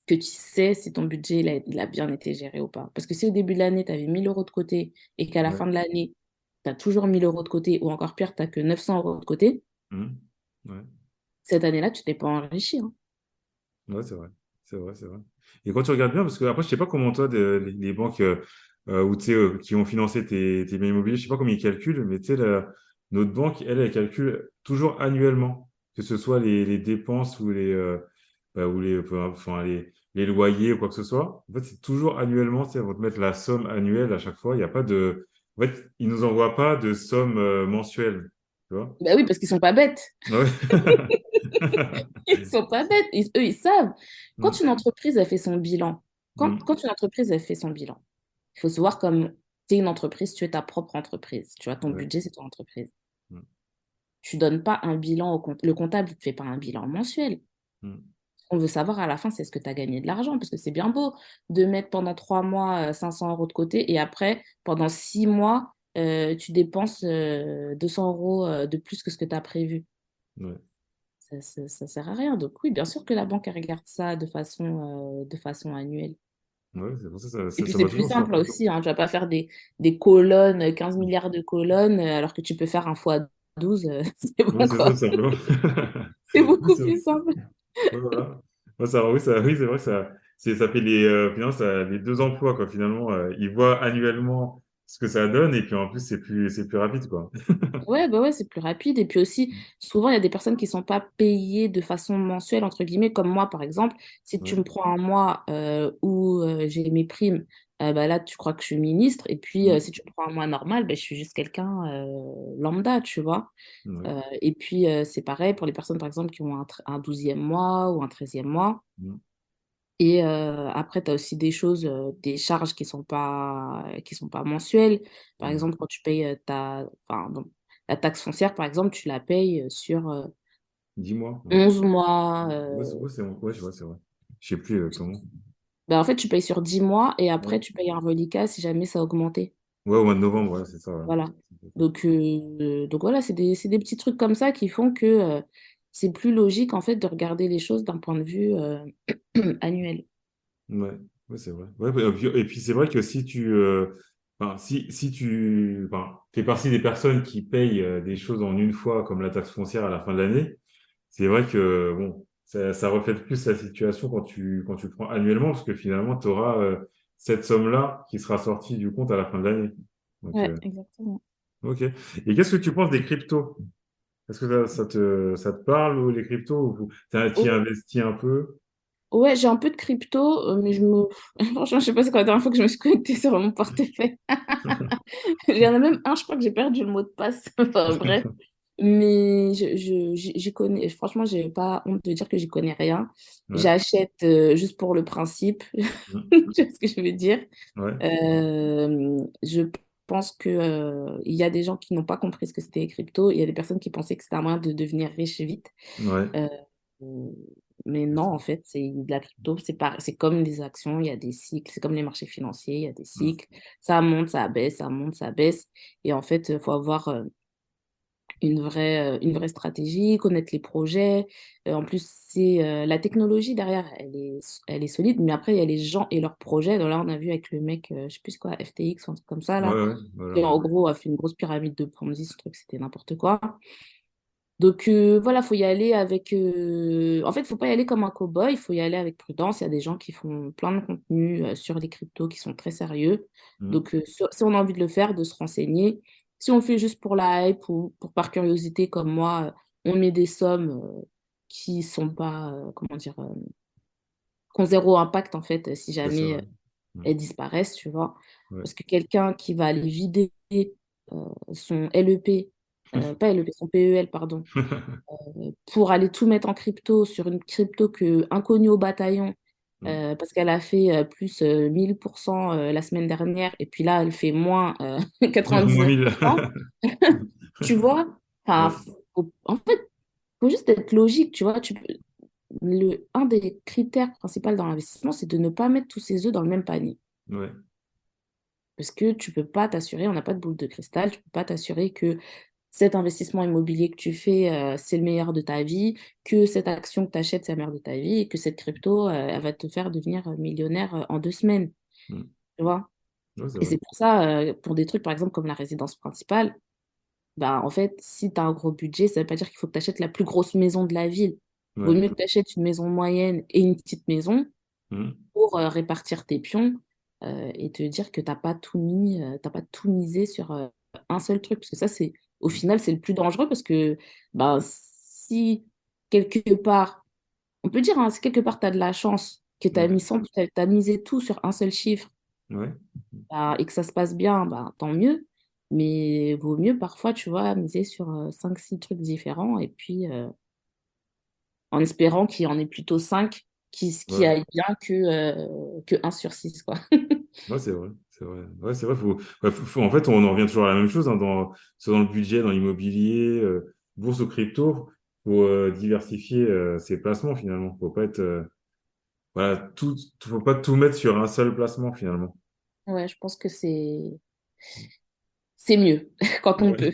que tu sais si ton budget il a bien été géré ou pas. Parce que si au début de l'année, tu avais 1 000 euros de côté et qu'à la Ouais. fin de l'année, tu as toujours 1 000 euros de côté, ou encore pire, tu n'as que 900 euros de côté, Mhm. Ouais. cette année-là, tu t'es pas enrichi, hein. Ouais, c'est vrai. C'est vrai, c'est vrai. Et quand tu regardes bien, parce que après, je sais pas comment toi, les banques ou, tu sais, qui ont financé tes biens immobiliers, je sais pas comment ils calculent, mais tu sais, notre banque, elle calcule toujours annuellement, que ce soit les dépenses ou enfin, les loyers ou quoi que ce soit. En fait, c'est toujours annuellement, tu sais, ils vont te mettre la somme annuelle à chaque fois. Il n'y a pas de. En fait, ils nous envoient pas de somme mensuelle. Tu vois? Bah oui, parce qu'ils sont pas bêtes. Ouais. Ils sont pas bêtes. Eux, ils savent. Quand Mm, une entreprise a fait son bilan, mm, quand une entreprise a fait son bilan, il faut se voir comme tu es une entreprise, tu es ta propre entreprise. Tu vois, ton ouais, budget, c'est ton entreprise. mm, Tu donnes pas un bilan au compte. Le comptable, il ne te fait pas un bilan mensuel. mm. On veut savoir à la fin, c'est ce que tu as gagné de l'argent, parce que c'est bien beau de mettre pendant 3 mois 500 euros de côté et après, pendant 6 mois, tu dépenses 200 euros de plus que ce que tu as prévu. Ouais. Ça sert à rien. Donc oui, bien sûr que la banque elle regarde ça de façon annuelle. Ouais, c'est pour ça, Et puis ça c'est m'a plus toujours simple surpris. aussi, hein. Tu vas pas faire des colonnes, 15 milliards de colonnes, alors que tu peux faire un fois 12, c'est Ouais, bon c'est ça, quoi. tout simplement. C'est Oui, beaucoup plus simple. ouais, voilà. Oui, c'est vrai que ça fait finalement, les deux emplois, quoi. Finalement, ils voient annuellement ce que ça donne, et puis en plus, c'est plus rapide, quoi. Ouais, bah ouais, c'est plus rapide. Et puis aussi, souvent, il y a des personnes qui ne sont pas payées de façon mensuelle, entre guillemets, comme moi, par exemple. Si tu Ouais. me prends un mois où j'ai mes primes, bah là, tu crois que je suis ministre. Et puis, Mm. si tu me prends un mois normal, bah, je suis juste quelqu'un lambda, tu vois. Ouais. Et puis, c'est pareil pour les personnes, par exemple, qui ont un 12e mois ou un 13e mois. Mm. Et après, tu as aussi des choses, des charges qui sont pas mensuelles. Par Ouais. exemple, quand tu payes enfin, bon, la taxe foncière, par exemple, tu la payes sur Dis-moi. Ouais. 11 mois. Ouais, je vois, c'est vrai. Je sais plus comment. Ben, en fait, tu payes sur 10 mois et Ouais. après, tu payes un reliquat si jamais ça a augmenté. Ouais, au mois de novembre, ouais, c'est ça. Ouais. Voilà. Donc voilà, c'est des petits trucs comme ça qui font que c'est plus logique, en fait, de regarder les choses d'un point de vue annuel. Ouais, ouais, c'est vrai. Ouais, et puis c'est vrai que si enfin, si tu enfin, fais partie des personnes qui payent des choses en une fois, comme la taxe foncière à la fin de l'année, c'est vrai que bon, ça reflète plus la situation quand tu prends annuellement, parce que finalement, tu auras cette somme-là qui sera sortie du compte à la fin de l'année. Donc, Ouais, exactement. ok. Et qu'est-ce que tu penses des cryptos? Est-ce que ça te parle, ou les cryptos, ou tu y investis un peu? Ouais, j'ai un peu de crypto, mais franchement, je sais pas c'est quoi la dernière fois que je me suis connectée sur mon portefeuille. Il y en a même un, je crois que j'ai perdu le mot de passe. Enfin, bref. Mais j'y connais, franchement, j'ai pas honte de dire que j'y connais rien. Ouais. J'achète juste pour le principe, Mm. tu vois ce que je veux dire. Ouais. Je pense que, il y a des gens qui n'ont pas compris ce que c'était les cryptos. Il y a des personnes qui pensaient que c'était un moyen de devenir riche vite. Ouais. Euh, mais non, en fait, c'est de la crypto, c'est comme les actions, il y a des cycles, c'est comme les marchés financiers, il y a des Mm. cycles. Ça monte, ça baisse, ça monte, ça baisse. Et en fait, il faut avoir une vraie stratégie, connaître les projets. En plus, c'est la technologie derrière, elle est solide, mais après, il y a les gens et leurs projets. Donc là, on a vu avec le mec, je sais plus quoi, FTX ou un truc comme ça, Ouais, là, ouais, voilà, qui ouais. en gros a fait une grosse pyramide de Ponzi, ce truc, c'était n'importe quoi. Donc voilà, faut y aller avec. En fait, faut pas y aller comme un cow-boy, il faut y aller avec prudence. Il y a des gens qui font plein de contenus sur les cryptos qui sont très sérieux. Mm. Donc si on a envie de le faire, de se renseigner. Si on le fait juste pour la hype ou pour par curiosité comme moi, on met des sommes qui sont pas, comment dire, qui ont zéro impact en fait si Ouais, c'est jamais vrai. Mm. elles disparaissent, tu vois. Ouais. Parce que quelqu'un qui va aller vider son LEP, pas LEP, son PEL, pardon, pour aller tout mettre en crypto sur une crypto que inconnue au bataillon Mm. parce qu'elle a fait plus 1000% la semaine dernière et puis là elle fait moins Moins 1000. 99%, tu vois? Enfin, Ouais. en fait, faut juste être logique, tu vois? Un des critères principaux dans l'investissement, c'est de ne pas mettre tous ses œufs dans le même panier. Ouais. Parce que tu peux pas t'assurer, on n'a pas de boule de cristal, tu peux pas t'assurer que cet investissement immobilier que tu fais, c'est le meilleur de ta vie, que cette action que tu achètes, c'est la meilleure de ta vie, et que cette crypto, elle va te faire devenir millionnaire en 2 semaines, Mm. tu vois? Ouais, c'est Et vrai. c'est pour ça, pour des trucs, par exemple, comme la résidence principale, bah, en fait, si tu as un gros budget, ça veut pas dire qu'il faut que tu achètes la plus grosse maison de la ville. Vaut Ouais. mieux que tu achètes une maison moyenne et une petite maison Mm. pour répartir tes pions et te dire que t'as pas tout misé sur un seul truc. Parce que ça, au Mm. final, c'est le plus dangereux parce que ben, si quelque part, on peut dire, hein, si quelque part tu as de la chance, que tu as Ouais. t'as misé tout sur un seul chiffre Ouais. bah, et que ça se passe bien, bah, tant mieux. Mais vaut mieux parfois, tu vois, miser sur 5, 6 trucs différents et puis en espérant qu'il y en ait plutôt 5 qui Ouais. aillent bien que 1/6 quoi. Ouais, c'est vrai, c'est vrai. Ouais, c'est vrai. En fait, on en revient toujours à la même chose, hein, soit dans le budget, dans l'immobilier, bourse ou crypto. Faut diversifier ses placements finalement. Faut pas être, voilà, faut pas tout mettre sur un seul placement finalement. Ouais, je pense que c'est mieux quand on Ouais. peut.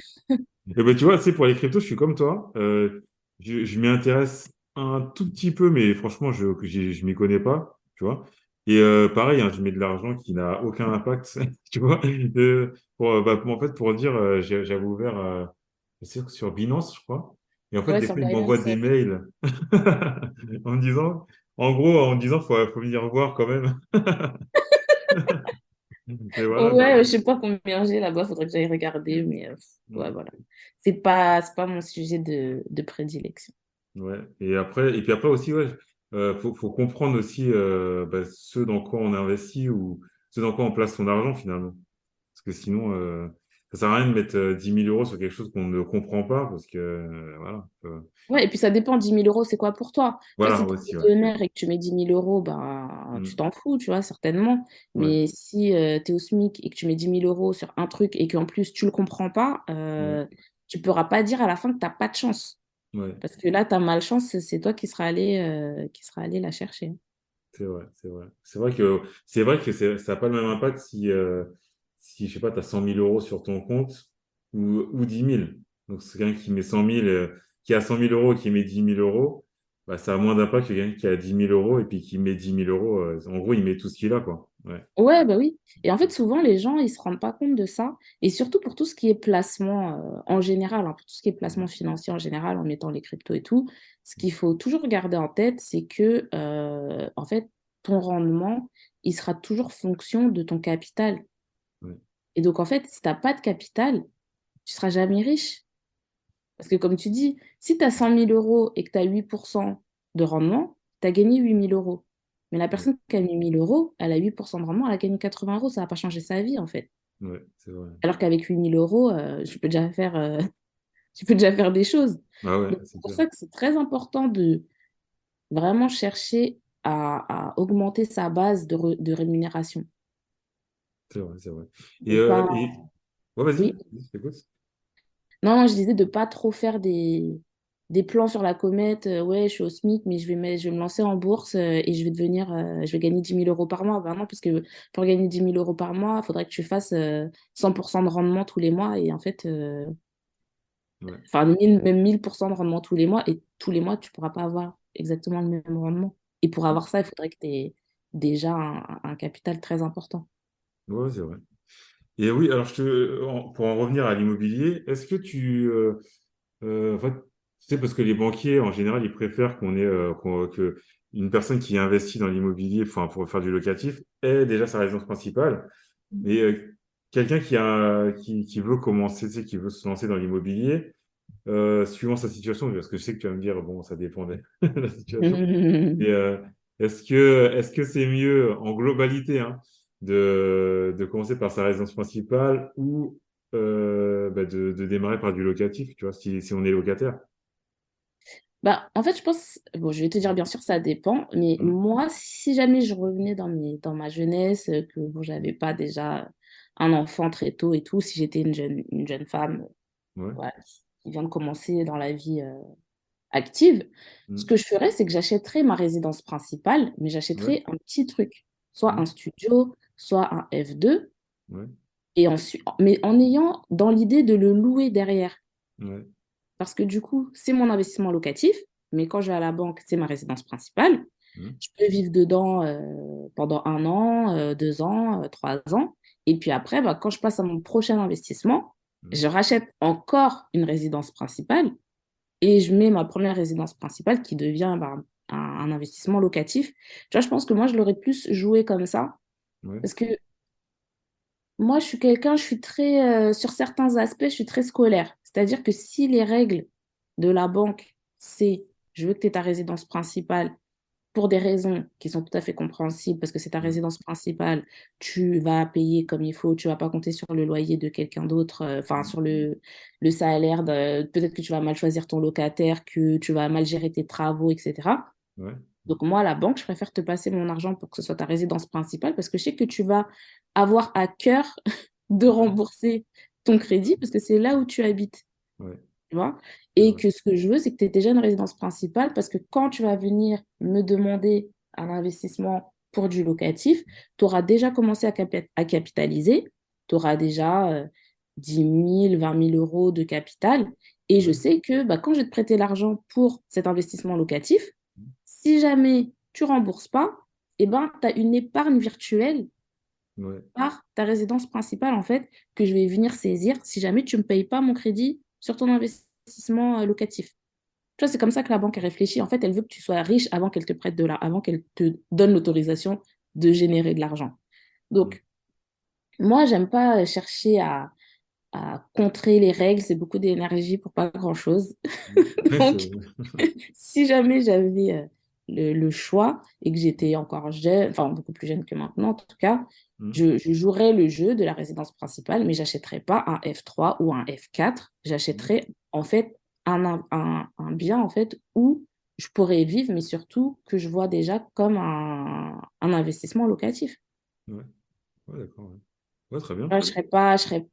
Et ben, tu vois, tu sais, pour les cryptos, je suis comme toi. Je m'y intéresse un tout petit peu, mais franchement, je m'y connais pas, tu vois. Et pareil, hein, je mets de l'argent qui n'a aucun impact, tu vois. En fait, pour dire, j'avais ouvert sur Binance, je crois. Et en fait, Ouais, des sur fois, ils m'envoient Binance. des mails en me disant, en me disant, faut venir voir quand même. Et voilà, Ouais, je bah, sais pas combien j'ai là-bas, faudrait que j'aille regarder, mais ouais, voilà. C'est pas mon sujet de prédilection. ouais. Et puis après aussi, ouais, faut comprendre aussi ce dans quoi on investit ou ce dans quoi on place son argent finalement. Parce que sinon, ça sert à rien de mettre 10 000 euros sur quelque chose qu'on ne comprend pas parce que voilà. Ouais, et puis ça dépend, 10 000 euros, c'est quoi pour toi? Tu vois, Voilà si tu es aussi, ouais. millionnaire et que tu mets 10 000 euros, ben, tu Mm. t'en fous, tu vois, certainement. Ouais. Mais si tu es au SMIC et que tu mets 10 000 euros sur un truc et qu'en plus tu le comprends pas, Ouais. tu pourras pas dire à la fin que t'as pas de chance. Ouais. Parce que là, ta malchance, c'est toi qui sera allé la chercher. C'est vrai, c'est vrai. C'est vrai que ça n'a pas le même impact si je sais pas, tu as 100 000 euros sur ton compte ou 10 000. Donc, c'est quelqu'un qui met 100 000, qui a 100 000 euros et qui met 10 000 euros, bah, ça a moins d'impact que quelqu'un qui a 10 000 euros et puis qui met 10 000 euros. En gros, il met tout ce qu'il a, quoi. Ouais. Ouais, bah oui. Et en fait, souvent, les gens, ils se rendent pas compte de ça. Et surtout pour tout ce qui est placement en général, hein, pour tout ce qui est placement financier en général, en mettant les cryptos et tout, ce qu'il faut toujours garder en tête, c'est que, en fait, ton rendement, il sera toujours fonction de ton capital. Ouais. Et donc, en fait, si tu n'as pas de capital, tu seras jamais riche. Parce que, comme tu dis, si tu as 100 000 euros et que tu as 8% de rendement, tu as gagné 8 000 euros. Mais la Ouais. personne qui a mis 1 000 euros, elle a 8% de rendement, elle a gagné 80 euros. Ça va pas changer sa vie, en fait. Ouais, c'est vrai. Alors qu'avec 8 000 euros, je peux déjà faire tu peux déjà faire des choses. Ah ouais, Donc, c'est c'est pour clair. ça que c'est très important de vraiment chercher à augmenter sa base de rémunération. C'est vrai, c'est vrai. De pas, Ouais, vas-y, oui. vas-y, je t'écoute. Non, je disais de pas trop faire des plans sur la comète. Ouais, je suis au SMIC, mais je vais me lancer en bourse et je vais je vais gagner 10 000 € par mois. Ben non, parce que pour gagner 10 000 € par mois, il faudrait que tu fasses 100% de rendement tous les mois. Et en fait, Ouais. enfin, même 1000% de rendement tous les mois. Et tous les mois, tu pourras pas avoir exactement le même rendement. Et pour avoir ça, il faudrait que tu aies déjà un capital très important. Ouais, c'est vrai. Et oui, alors pour en revenir à l'immobilier, est-ce que en fait, tu sais, parce que les banquiers, en général, ils préfèrent que une personne qui investit dans l'immobilier, enfin, pour faire du locatif, ait déjà sa résidence principale. Mais quelqu'un qui veut commencer, tu sais, qui veut se lancer dans l'immobilier, suivant sa situation, parce que je sais que tu vas me dire, bon, ça dépend de la situation. Et est-ce que c'est mieux en globalité, hein, de commencer par sa résidence principale ou de démarrer par du locatif, tu vois, si on est locataire? Bah, en fait, je pense, bon, je vais te dire, bien sûr, ça dépend, mais Hein. moi, si jamais je revenais dans ma jeunesse, que bon, j'avais pas déjà un enfant très tôt et tout, si j'étais une jeune femme, Ouais. voilà, qui vient de commencer dans la vie active, ce Mm. que je ferais, c'est que j'achèterais ma résidence principale, mais Ouais. j'achèterais un petit truc, soit un Mm. studio, soit un F2, Ouais. et ensuite, mais en ayant dans l'idée de le louer derrière. Ouais. Parce que du coup, c'est mon investissement locatif, mais quand je vais à la banque, c'est ma résidence principale. Mm. Je peux vivre dedans pendant 1 an, 2 ans, 3 ans. Et puis après, bah, quand je passe à mon prochain investissement, Mm. je rachète encore une résidence principale et je mets ma première résidence principale qui devient bah, un investissement locatif. Tu vois, je pense que moi, je l'aurais plus joué comme ça. Ouais. Parce que moi, je suis quelqu'un, je suis très, sur certains aspects, je suis très scolaire. C'est-à-dire que si les règles de la banque, c'est je veux que tu aies ta résidence principale pour des raisons qui sont tout à fait compréhensibles, parce que c'est ta Mm. résidence principale, tu vas payer comme il faut, tu vas pas compter sur le loyer de quelqu'un d'autre, enfin Mm. sur le salaire, peut-être que tu vas mal choisir ton locataire, que tu vas mal gérer tes travaux, etc. Ouais. Donc moi, la banque, je préfère te passer mon argent pour que ce soit ta résidence principale parce que je sais que tu vas avoir à cœur de Ouais. rembourser ton crédit parce que c'est là où tu habites, Ouais. tu vois. C'est Et vrai. que ce que je veux, c'est que tu aies déjà une résidence principale parce que quand tu vas venir me demander un investissement pour du locatif, tu auras déjà commencé à capitaliser, tu auras déjà 10 000, 20 000 euros de capital. Et je Ouais. sais que bah, quand je vais te prêter l'argent pour cet investissement locatif, si jamais tu rembourses pas, eh ben, tu as une épargne virtuelle Ouais. par ta résidence principale, en fait, que je vais venir saisir si jamais tu ne me payes pas mon crédit sur ton investissement locatif. Tu vois, c'est comme ça que la banque réfléchit. En fait, elle veut que tu sois riche avant qu'elle te prête avant qu'elle te donne l'autorisation de générer de l'argent. Mm. Donc, moi, j'aime pas chercher à contrer les règles. C'est beaucoup d'énergie pour pas grand-chose. Ouais, c'est Donc, vrai. si jamais j'avais le choix et que j'étais encore jeune, enfin beaucoup plus jeune que maintenant en tout cas, Mm. je jouerais le jeu de la résidence principale, mais j'achèterais pas un F3 ou un F4. Mm. J'achèterais en fait un bien en fait où je pourrais vivre, mais surtout que je vois déjà comme un investissement locatif. Ouais. Ouais, d'accord. Ouais. Ouais, très bien. Ouais, je serais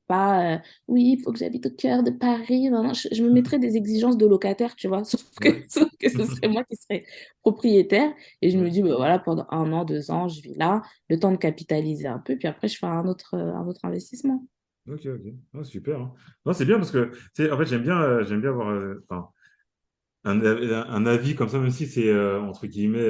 pas oui, il faut que j'habite au cœur de Paris. Non, non, je me mettrais des exigences de locataire, tu vois, Ouais. sauf que ce serait moi qui serais propriétaire. Et je me Ouais. dis, bah, voilà, pendant 1 an, 2 ans, je vis là, le temps de capitaliser un peu, puis après, je fais un autre investissement. Ok, ok. Ah, super, hein. Non, c'est bien parce que, tu sais, en fait, j'aime bien avoir enfin, un avis comme ça, même si c'est, entre guillemets,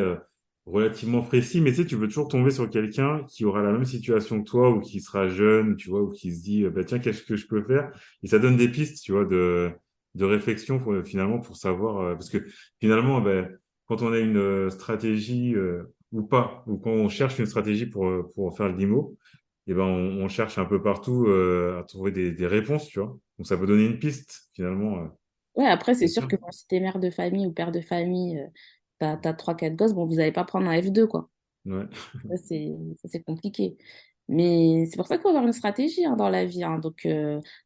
relativement précis, mais tu sais, tu veux toujours tomber sur quelqu'un qui aura la même situation que toi ou qui sera jeune, tu vois, ou qui se dit, bah, tiens, qu'est-ce que je peux faire? Et ça donne des pistes, tu vois, de réflexion finalement pour savoir, parce que finalement, ben, quand on a une stratégie ou pas, ou quand on cherche une stratégie pour faire le limo, et ben, on cherche un peu partout à trouver des réponses, tu vois. Donc ça peut donner une piste finalement. Ouais, après, c'est C'est sûr bien. que bon, si t'es mère de famille ou père de famille, t'as 3, 4 gosses, bon, vous n'allez pas prendre un F2, quoi. Ouais. Ça, c'est compliqué. Mais c'est pour ça qu'il faut avoir une stratégie hein, dans la vie. Hein. Donc,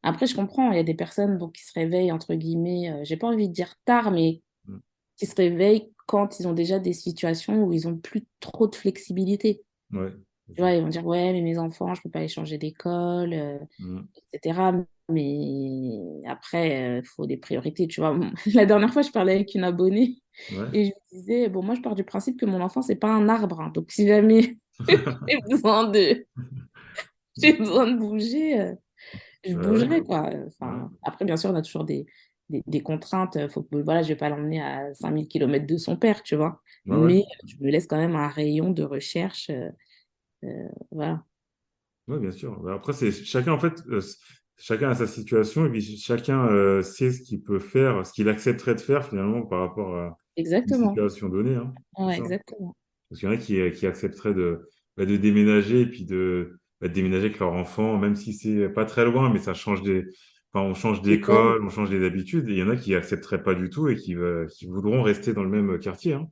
après, je comprends, il y a des personnes donc, qui se réveillent, entre guillemets, j'ai pas envie de dire tard, mais Mm. qui se réveillent quand ils ont déjà des situations où ils ont plus trop de flexibilité. Ouais, c'est Tu ça. vois, ils vont dire, ouais, mais mes enfants, je peux pas les changer d'école, Mm. etc. Mais après, il faut des priorités, tu vois. La dernière fois, je parlais avec une abonnée Ouais. et je lui disais, bon, moi, je pars du principe que mon enfant, c'est pas un arbre. Hein. Donc, si jamais j'ai besoin j'ai besoin de bouger, je Ouais, ouais. bougerai, quoi. Ouais. Enfin, après, bien sûr, on a toujours des contraintes. Faut que, voilà, je vais pas l'emmener à 5 000 kilomètres de son père, tu vois. Ouais, ouais. Mais je me laisse quand même un rayon de recherche. Voilà. Ouais, bien sûr. Bah, après, c'est chacun, en fait, chacun a sa situation et puis chacun sait ce qu'il peut faire, ce qu'il accepterait de faire finalement par rapport à une Exactement. situation donnée, hein. Ouais, C'est ça. exactement. Parce qu'il y en a qui accepteraient de déménager et puis de déménager avec leur enfant, même si c'est pas très loin, mais ça change enfin, on change Et ben, d'école, on change des habitudes. Et il y en a qui accepteraient pas du tout et qui voudront rester dans le même quartier, hein.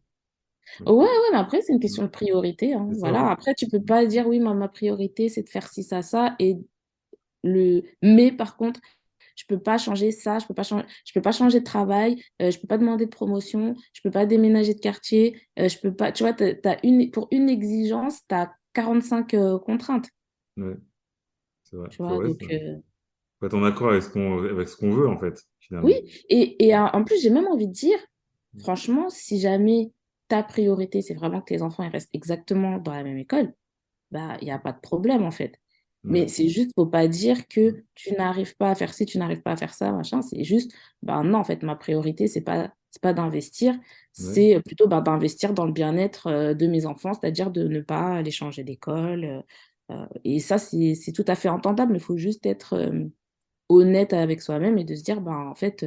ouais, ouais, mais après, c'est une question de priorité. Hein. C'est ça, Voilà. ouais. Après, tu peux pas dire, oui, ma priorité, c'est de faire ci, ça, et mais par contre, je peux pas changer ça, je peux pas changer de travail, je peux pas demander de promotion, je peux pas déménager de quartier, je peux pas, tu vois, pour une exigence, tu as 45 contraintes, Ouais, c'est vrai. tu vois, donc Faut être en accord avec ce qu'on veut, en fait, oui, finalement. et en plus, j'ai même envie de dire, franchement, si jamais ta priorité, c'est vraiment que tes enfants ils restent exactement dans la même école, bah, il n'y a pas de problème en fait. Ouais. Mais c'est juste, faut pas dire que tu n'arrives pas à faire ci, tu n'arrives pas à faire ça, machin. C'est juste, ben non, en fait, ma priorité, c'est pas d'investir, Ouais. c'est plutôt ben, d'investir dans le bien-être de mes enfants, c'est-à-dire de ne pas les changer d'école. Et ça, c'est tout à fait entendable, mais il faut juste être honnête avec soi-même et de se dire, ben, en fait,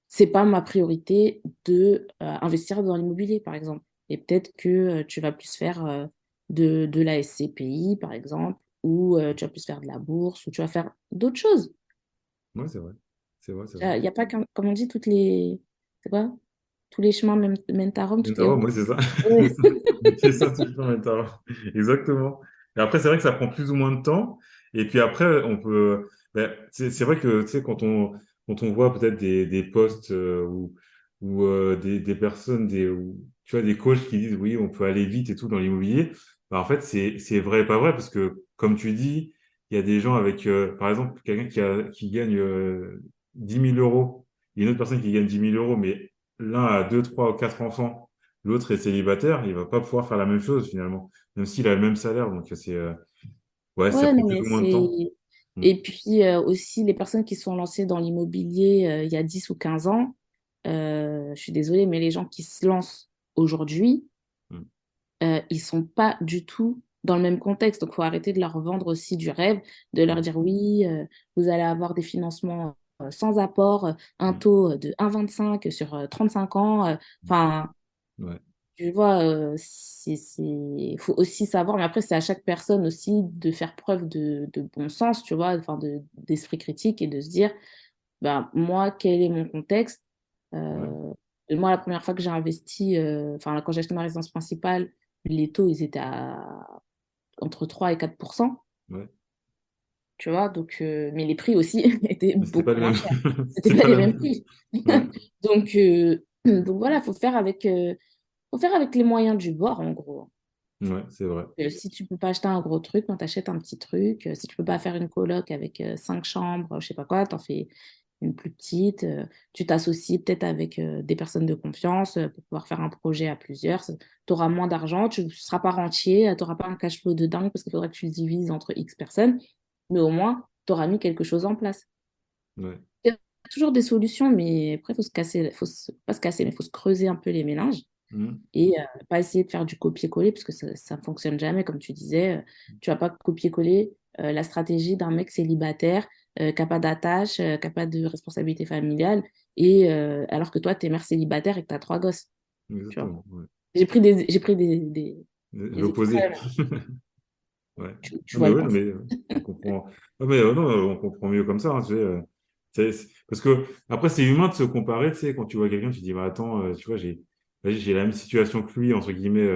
c'est pas ma priorité de investir dans l'immobilier, par exemple. Et peut-être que tu vas plus faire de la SCPI, par exemple, ou tu vas plus faire de la bourse, ou tu vas faire d'autres choses. Ouais, c'est vrai. C'est vrai, c'est vrai. Il n'y a pas qu'un, comme on dit, c'est quoi? Tous les chemins mènent à Rome, toutes les Mentaro, routes. moi, c'est ça. C'est Ouais. ça, c'est ça, tout le temps, Mentaro. Exactement. Et après, c'est vrai que ça prend plus ou moins de temps. Et puis après, ben, c'est vrai que, tu sais, quand on voit peut-être des posts ou des personnes, tu vois, des coachs qui disent, oui, on peut aller vite et tout dans l'immobilier. Ben, en fait, c'est vrai et pas vrai parce que, comme tu dis, il y a des gens avec, par exemple, quelqu'un qui gagne 10 000 euros, et une autre personne qui gagne 10 000 euros, mais l'un a deux, trois ou quatre enfants, l'autre est célibataire, il va pas pouvoir faire la même chose finalement, même s'il a le même salaire. Donc ouais, ça Ouais, prend non, plus mais ou moins de temps. c'est. Mm, Et puis aussi, les personnes qui sont lancées dans l'immobilier il y a 10 ou 15 ans, je suis désolée, mais les gens qui se lancent aujourd'hui, mm, ils sont pas du tout dans le même contexte. Donc, il faut arrêter de leur vendre aussi du rêve, de leur mm, dire oui, vous allez avoir des financements sans apport, un mm, taux de 1,25 sur 35 ans. Enfin, ouais, tu vois, faut aussi savoir, mais après, c'est à chaque personne aussi de faire preuve de bon sens, tu vois, enfin, d'esprit critique et de se dire, ben, moi, quel est mon contexte? ouais, Euh, moi, la première fois que j'ai investi, enfin, quand j'ai acheté ma résidence principale, les taux, ils étaient entre 3 et 4%, ouais. tu vois, donc, mais les prix aussi étaient Mais c'était pas beaucoup le moins même. chers. C'était C'est pas pas les la mêmes même. prix. Ouais, Donc voilà, faut faire avec les moyens du bord, en gros. ouais, c'est vrai. Si tu peux pas acheter un gros truc, ben, t'achètes un petit truc. Si tu peux pas faire une coloc avec 5 chambres, je sais pas quoi, t'en fais une plus petite. Tu t'associes peut-être avec des personnes de confiance pour pouvoir faire un projet à plusieurs. Tu auras moins d'argent, tu ne seras pas rentier, tu n'auras pas un cash flow de dingue parce qu'il faudra que tu le divises entre X personnes, mais au moins, tu auras mis quelque chose en place. Ouais. Il y a toujours des solutions, mais après, il faut se casser, pas se casser, mais il faut se creuser un peu les méninges Mm, et pas essayer de faire du copier-coller parce que ça ne fonctionne jamais, comme tu disais. Tu vas pas copier-coller la stratégie d'un mec célibataire qui n'a pas d'attache, qui n'a pas de responsabilité familiale, et alors que toi, tu es mère célibataire et que tu as 3 gosses. Tu vois. exactement. Ouais. J'ai pris des L'opposé. extrêmes. Ouais. Tu Non, vois mais le ouais, non, concept. mais on comprend. Non, mais non, on comprend mieux comme ça, hein, tu sais, parce que après, c'est humain de se comparer, tu sais, quand tu vois quelqu'un, tu te dis, bah, attends, tu vois, j'ai la même situation que lui, entre guillemets,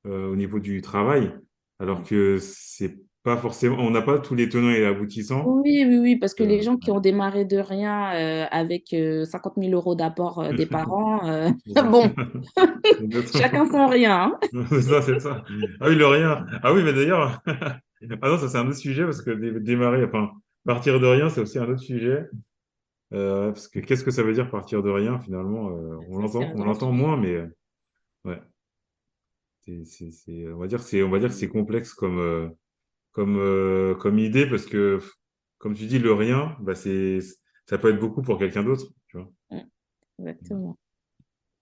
au niveau du travail. alors Ouais. que c'est pas forcément, on n'a pas tous les tenants et les aboutissants. Oui, oui, oui, parce que les gens Ouais. qui ont démarré de rien avec 50 000 euros d'apport des parents, C'est ça. bon, chacun Exactement. son rien, hein. C'est ça, c'est ça. Ah oui, le rien. Ah oui, mais d'ailleurs, ah non, ça c'est un autre sujet parce que démarrer, enfin, partir de rien, c'est aussi un autre sujet. Parce que qu'est-ce que ça veut dire partir de rien finalement? Ça, c'est un On grand l'entend sujet. moins, mais ouais, on va dire que c'est complexe comme idée parce que, comme tu dis, le rien, bah ça peut être beaucoup pour quelqu'un d'autre, tu vois. Mm, exactement.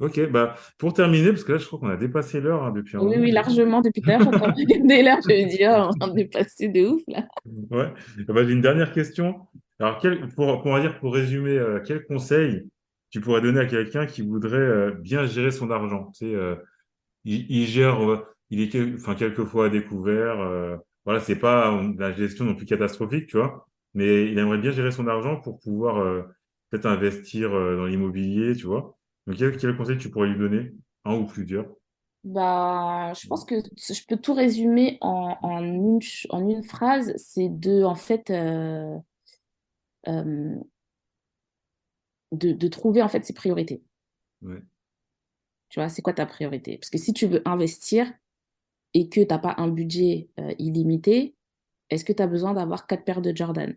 Ok, bah pour terminer, parce que là je crois qu'on a dépassé l'heure hein, depuis un Oui, moment oui, déjà. largement. Depuis tout à l'heure, je suis en train de regarder l'heure. Je me dis, oh, on est passé de ouf, là. Ouais. Bah, j'ai une dernière question. Alors, on va dire pour résumer, quel conseil tu pourrais donner à quelqu'un qui voudrait bien gérer son argent? Tu sais, il gère, il est enfin, quelquefois à découvert. Voilà, c'est pas la gestion non plus catastrophique, tu vois, mais il aimerait bien gérer son argent pour pouvoir peut-être investir dans l'immobilier, tu vois. Donc, quel conseil tu pourrais lui donner? Un ou plusieurs? Bah, je pense que je peux tout résumer en une phrase. C'est en fait, euh, de trouver, en fait, ses priorités. Ouais, Tu vois, c'est quoi ta priorité? Parce que si tu veux investir et que tu n'as pas un budget illimité, est-ce que tu as besoin d'avoir 4 paires de Jordan?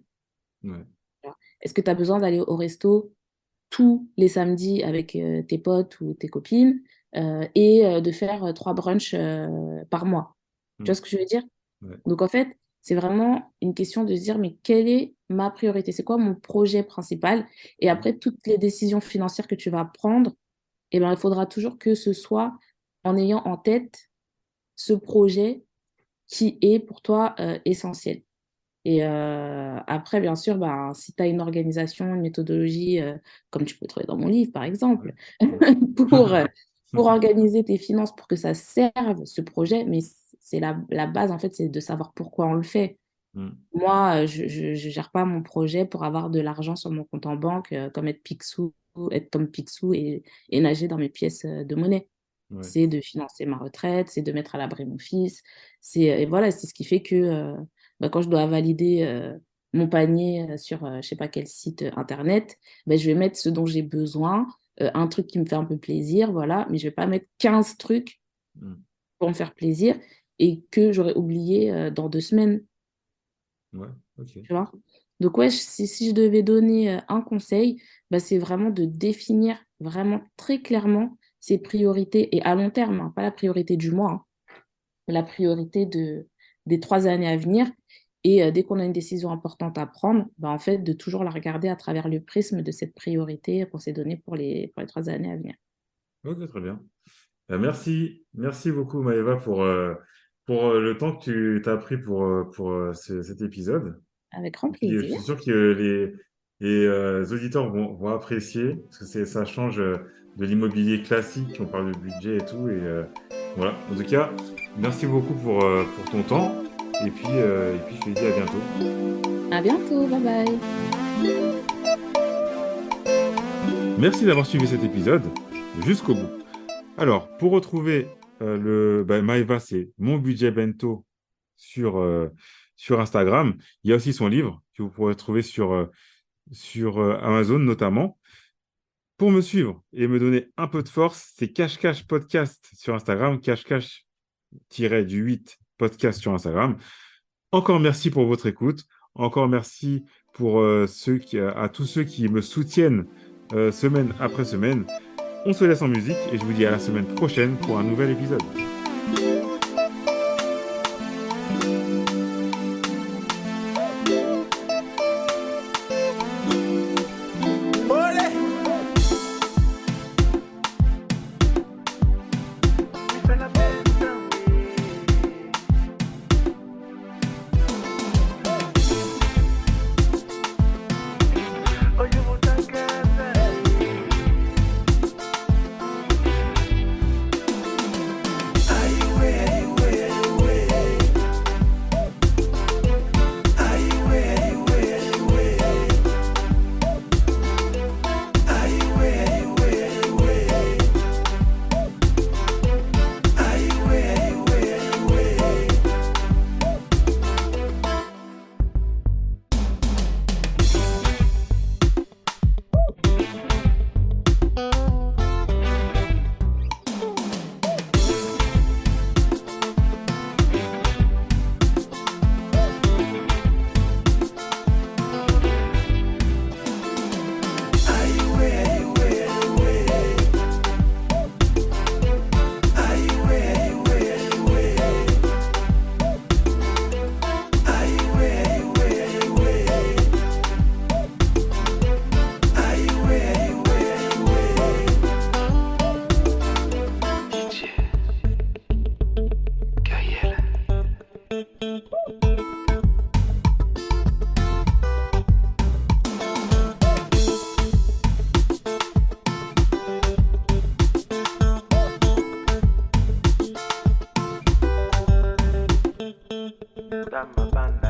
ouais, Tu vois. Est-ce que tu as besoin d'aller au resto tous les samedis avec tes potes ou tes copines et de faire 3 brunchs par mois? Tu vois mm, ce que je veux dire? ouais, Donc en fait, c'est vraiment une question de se dire, mais quelle est ma priorité? C'est quoi mon projet principal? Et mm, après, toutes les décisions financières que tu vas prendre, eh ben, il faudra toujours que ce soit en ayant en tête ce projet qui est pour toi essentiel. Et après, bien sûr, ben, si tu as une organisation, une méthodologie, comme tu peux trouver dans mon livre, par ouais, exemple, ouais. pour, euh, pour organiser tes finances, pour que ça serve ce projet, mais c'est la base, en fait, c'est de savoir pourquoi on le fait. Mm, Moi, je gère pas mon projet pour avoir de l'argent sur mon compte en banque, comme être Picsou, être Tom Picsou et nager dans mes pièces de monnaie. ouais, C'est de financer ma retraite, c'est de mettre à l'abri mon fils. Et voilà, c'est ce qui fait que bah, quand je dois valider mon panier sur je sais pas quel site internet, bah, je vais mettre ce dont j'ai besoin, un truc qui me fait un peu plaisir, voilà, mais je vais pas mettre 15 trucs mm, pour me faire plaisir et que j'aurais oublié dans 2 semaines. ouais, ok. Tu vois? Donc ouais, si je devais donner un conseil, bah, c'est vraiment de définir vraiment très clairement ses priorités et à long terme, hein, pas la priorité du mois, hein, la priorité des 3 années à venir. Et dès qu'on a une décision importante à prendre, bah, en fait, de toujours la regarder à travers le prisme de cette priorité qu'on s'est donnée pour les 3 années à venir. Ok, très bien. Merci beaucoup Maëva pour le temps que tu t'as pris pour cet épisode. Avec grand Et puis, je plaisir. suis sûr que les auditeurs vont apprécier parce que ça change de l'immobilier classique. On parle de budget et tout. Et voilà. En tout cas, merci beaucoup pour ton temps. Et puis, je te dis à bientôt. À bientôt, bye bye. Merci d'avoir suivi cet épisode jusqu'au bout. Alors, pour retrouver Maëva, c'est Mon Budget Bento sur Instagram. Il y a aussi son livre que vous pourrez trouver sur Amazon notamment. Pour me suivre et me donner un peu de force, c'est Cash Cash Podcast sur Instagram, Cash Cash-du-8 podcast sur Instagram. Encore merci pour votre écoute. Encore merci pour à tous ceux qui me soutiennent semaine après semaine. On se laisse en musique et je vous dis à la semaine prochaine pour un nouvel épisode. Dama banda.